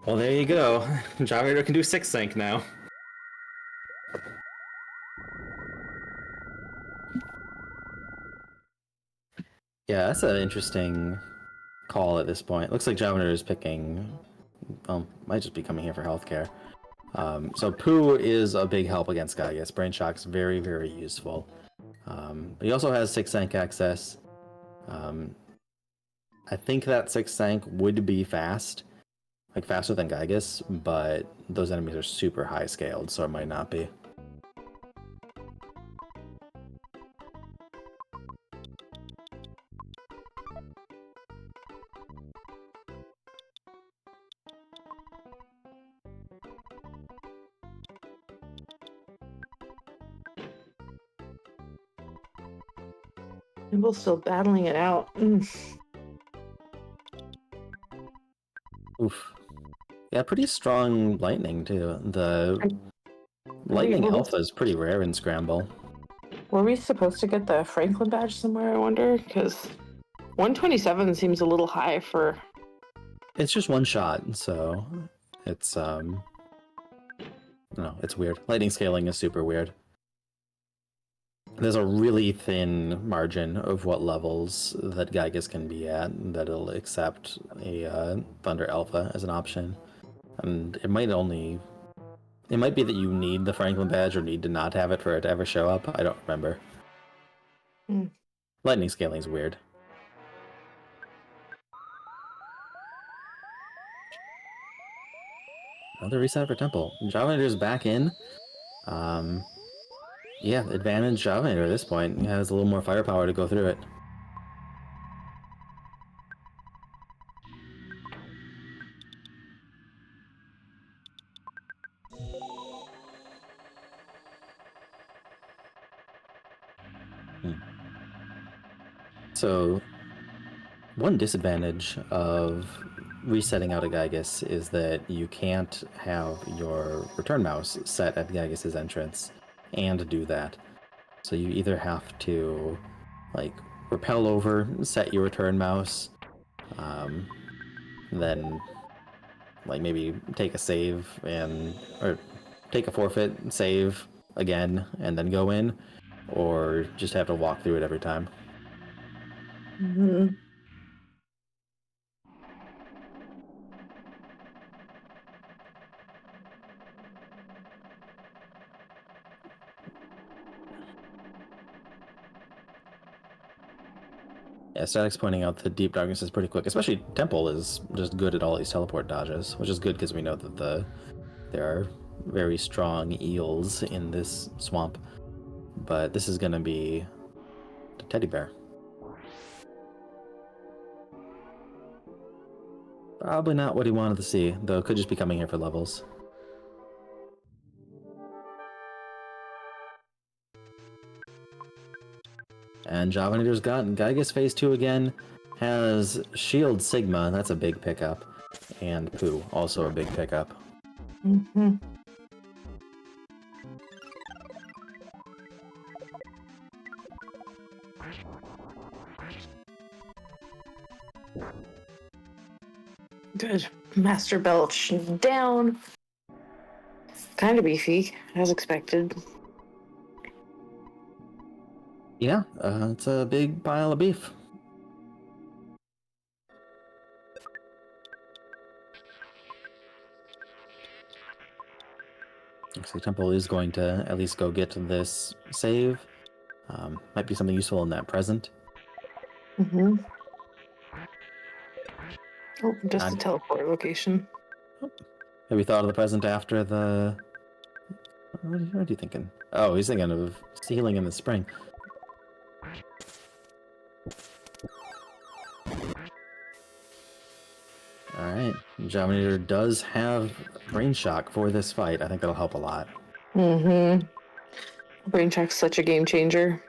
Well, there you go. Javaner can do 6 sync now. Yeah, that's an interesting call at this point. Looks like javinat0r is picking. Might just be coming here for healthcare. So Pooh is a big help against Gygas. Brain Shock's very, very useful. But he also has 6 Sank access. I think that 6 Sank would be fast, like faster than Gygas, but those enemies are super high scaled, so it might not be. We're still battling it out. Oof. Yeah, pretty strong lightning too. The lightning alpha is pretty rare in Scramble. Were we supposed to get the Franklin badge somewhere, I wonder? Because 127 seems a little high for... It's just one shot, so it's no, it's weird. Lightning scaling is super weird. There's a really thin margin of what levels that Gygas can be at that it'll accept a Thunder Alpha as an option. And it might be that you need the Franklin badge or need to not have it for it to ever show up. I don't remember. Lightning scaling is weird. Another reset for Temple. javinat0r's back in. Yeah, advantage javinat0r at this point. He has a little more firepower to go through it. So, one disadvantage of resetting out a Gygas is that you can't have your return mouse set at Gygas's entrance and do that. So you either have to, like, repel over, set your return mouse, then, like, maybe take a save or take a forfeit, save again, and then go in, or just have to walk through it every time. Yeah, Static's pointing out that Deep Darkness is pretty quick. Especially Temple is just good at all these teleport dodges, which is good because we know that there are very strong eels in this swamp. But this is going to be the teddy bear. Probably not what he wanted to see, though it could just be coming here for levels. And javinat0r's got Gygas phase 2 again, has Shield Sigma, that's a big pickup, and Pooh, also a big pickup. Good. Master Belch down. Kind of beefy, as expected. Yeah, it's a big pile of beef. So Temple is going to at least go get this save. Might be something useful in that present. Oh, just a teleport location. Have you thought of the present after the... What are you thinking? Oh, he's thinking of healing in the spring. Alright, javinat0r does have Brain Shock for this fight. I think that'll help a lot. Brain Shock's such a game changer.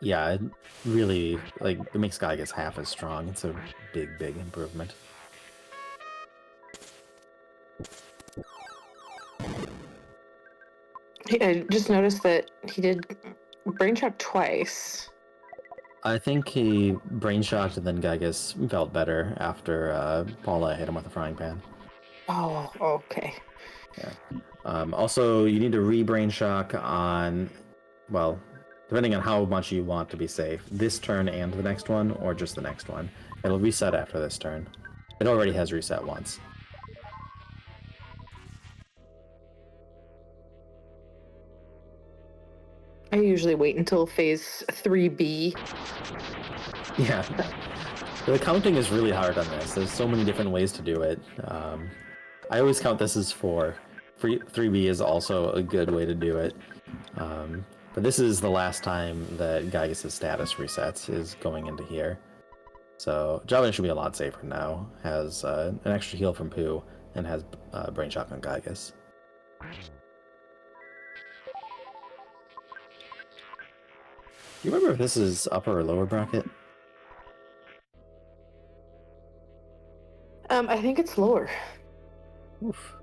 Yeah, it really, like, it makes Gygas half as strong. It's a big, big improvement. I just noticed that he did Brain Shock twice. I think he Brain Shocked and then Gygas felt better after Paula hit him with a frying pan. Oh, okay. Yeah. Also, you need to re-Brain Shock on, well, depending on how much you want to be safe, this turn and the next one, or just the next one. It'll reset after this turn. It already has reset once. I usually wait until phase 3B. Yeah. The counting is really hard on this. There's so many different ways to do it. I always count this as 4. 3B is also a good way to do it. But this is the last time that Gygus' status resets, is going into here. So Javelin should be a lot safer now. Has an extra heal from Pooh, and has Brain Shock on Gygus. Do you remember if this is upper or lower bracket? I think it's lower. Oof.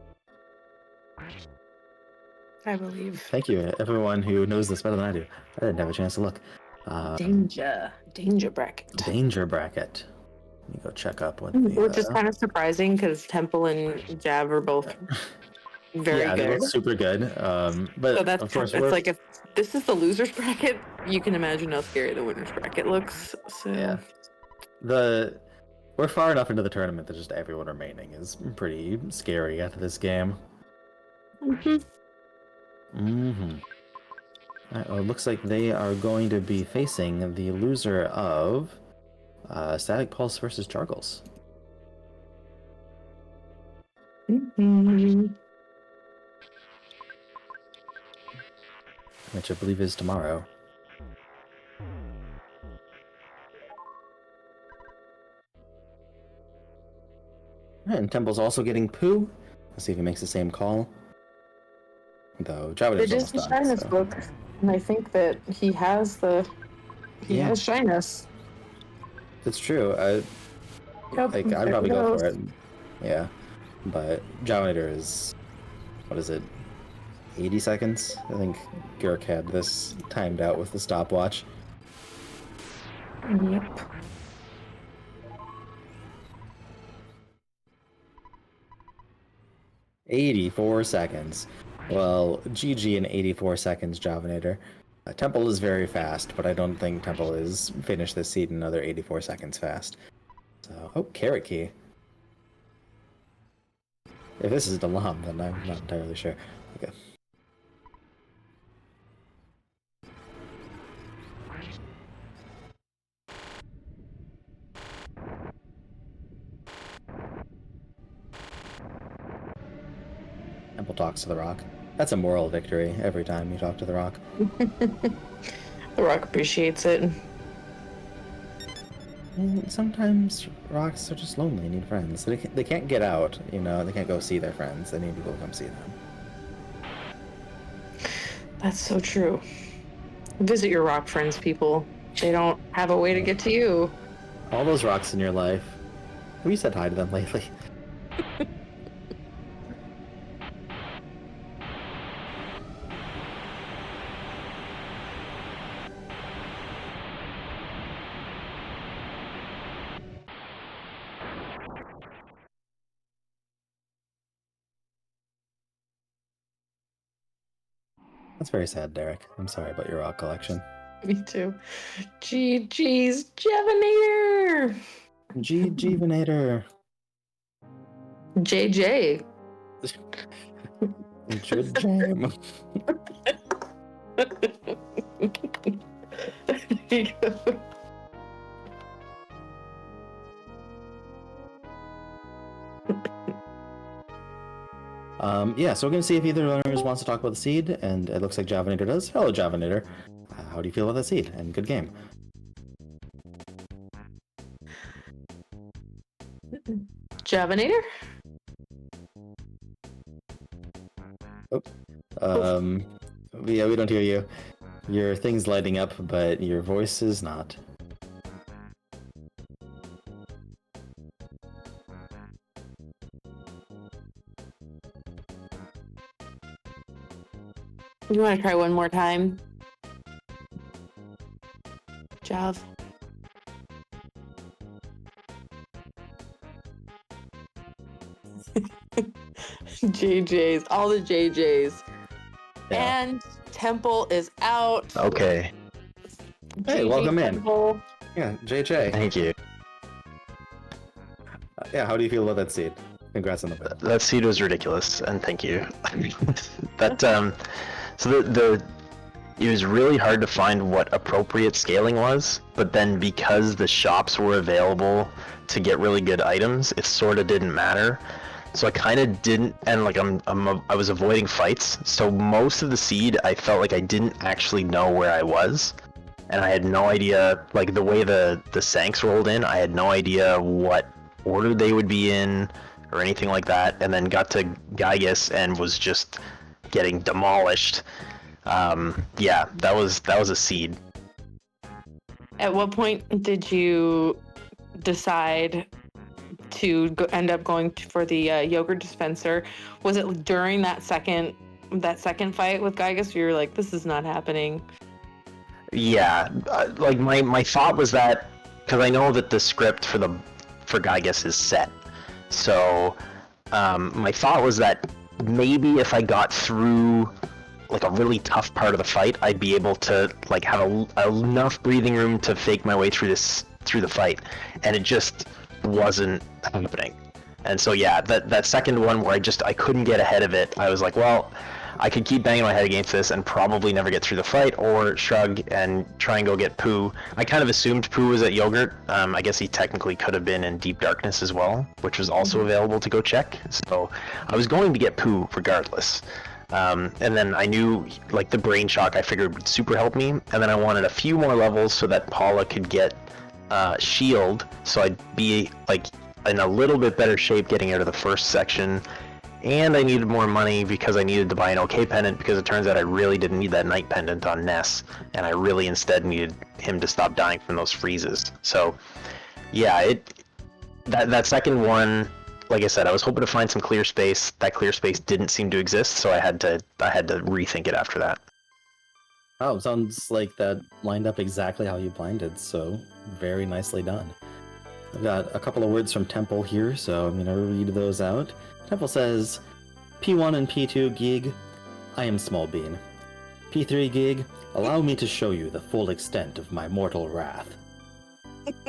I believe. Thank you, everyone who knows this better than I do. I didn't have a chance to look. Danger bracket. Danger bracket. Let me go check up what Which is kind of surprising because Temple and Jav are both very yeah, good. they look super good. But so that's of course, it's like if this is the losers bracket, you can imagine how scary the winners bracket looks. So yeah, we're far enough into the tournament that just everyone remaining is pretty scary after this game. Well, it looks like they are going to be facing the loser of Static Pulse versus Chargles. Which I believe is tomorrow. And Temple's also getting Pooh. Let's see if he makes the same call. Though Javida's almost done. It is the Shyness book, and I think that he has has Shyness. It's true. I'd probably go for it. Yeah, but Javidator is, what is it, 80 seconds? I think Gurk had this timed out with the stopwatch. Yep. "84 seconds. Well, GG in 84 seconds, Javinator. Temple is very fast, but I don't think Temple is finished this seed in another 84 seconds fast. So, oh, Carrot Key. If this is Dalam, then I'm not entirely sure. Okay. Temple talks to the rock. That's a moral victory every time you talk to the rock. The rock appreciates it. And sometimes rocks are just lonely and need friends. They can't get out, you know, they can't go see their friends. They need people to come see them. That's so true. Visit your rock friends, people. They don't have a way to get to you. All those rocks in your life. Have you said hi to them lately? That's very sad, Derek. I'm sorry about your rock collection. Me too. GG's Javinator! Javinator! JJ. Jam. There you go. Yeah, so we're going to see if either of the runners wants to talk about the seed, and it looks like Javinator does. Hello, Javinator. How do you feel about that seed? And good game. Javinator? Oh. Yeah, we don't hear you. Your thing's lighting up, but your voice is not. You want to try one more time? Jav. JJs, all the JJs. Yeah. And Temple is out. Okay. Hey, GG welcome Temple. in. Yeah, JJ. Thank you. Yeah, how do you feel about that seed? Congrats on the win. That seed was ridiculous, and thank you. That so the it was really hard to find what appropriate scaling was, but then because the shops were available to get really good items, it sort of didn't matter. So I kind of didn't, and like I was avoiding fights. So most of the seed, I felt like I didn't actually know where I was, and I had no idea, like the way the Sanks rolled in, I had no idea what order they would be in or anything like that. And then got to Gygus and was just getting demolished. Yeah, that was a seed. At what point did you decide to end up going for the yogurt dispenser? Was it during that second fight with Gygus where you were like, this is not happening? Yeah, like my thought was that, because I know that the script for Gygus is set, so my thought was that maybe if I got through like a really tough part of the fight, I'd be able to like have enough breathing room to fake my way through the fight, and it just wasn't happening. And so yeah, that second one where I couldn't get ahead of it, I was like, well, I could keep banging my head against this and probably never get through the fight, or shrug and try and go get Pooh. I kind of assumed Pooh was at Yogurt. I guess he technically could have been in Deep Darkness as well, which was also available to go check. So I was going to get Pooh regardless. And then I knew like the brain shock I figured would super help me, and then I wanted a few more levels so that Paula could get shield, so I'd be like in a little bit better shape getting out of the first section. And I needed more money because I needed to buy an OK pendant, because it turns out I really didn't need that night pendant on Ness, and I really instead needed him to stop dying from those freezes. So yeah, that second one, like I said, I was hoping to find some clear space. That clear space didn't seem to exist, so I had to rethink it after that. Oh, sounds like that lined up exactly how you blinded, so very nicely done. I've got a couple of words from Temple here, so I'm going to read those out. Temple says, P1 and P2 gig, I am Small Bean. P3 gig, allow me to show you the full extent of my mortal wrath.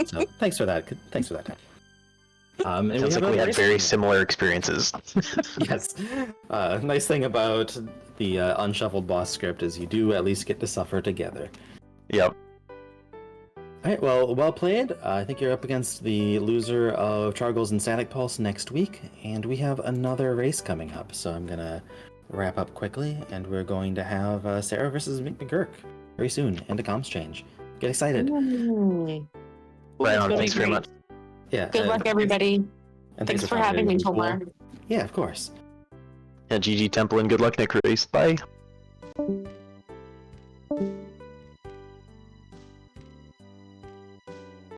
So thanks for that. Thanks for that. And Sounds like we had very similar experiences. Yes. Nice thing about the unshuffled boss script is you do at least get to suffer together. Yep. Alright, well played. I think you're up against the loser of Chargles and Static Pulse next week, and we have another race coming up, so I'm gonna wrap up quickly, and we're going to have Sarah versus Mick McGurk very soon, and a comms change. Get excited. Right on, thanks very much. Yeah. Good luck, everybody. And Thanks for having me, Tomar. Yeah, of course. Yeah, GG Temple and good luck next race. Bye.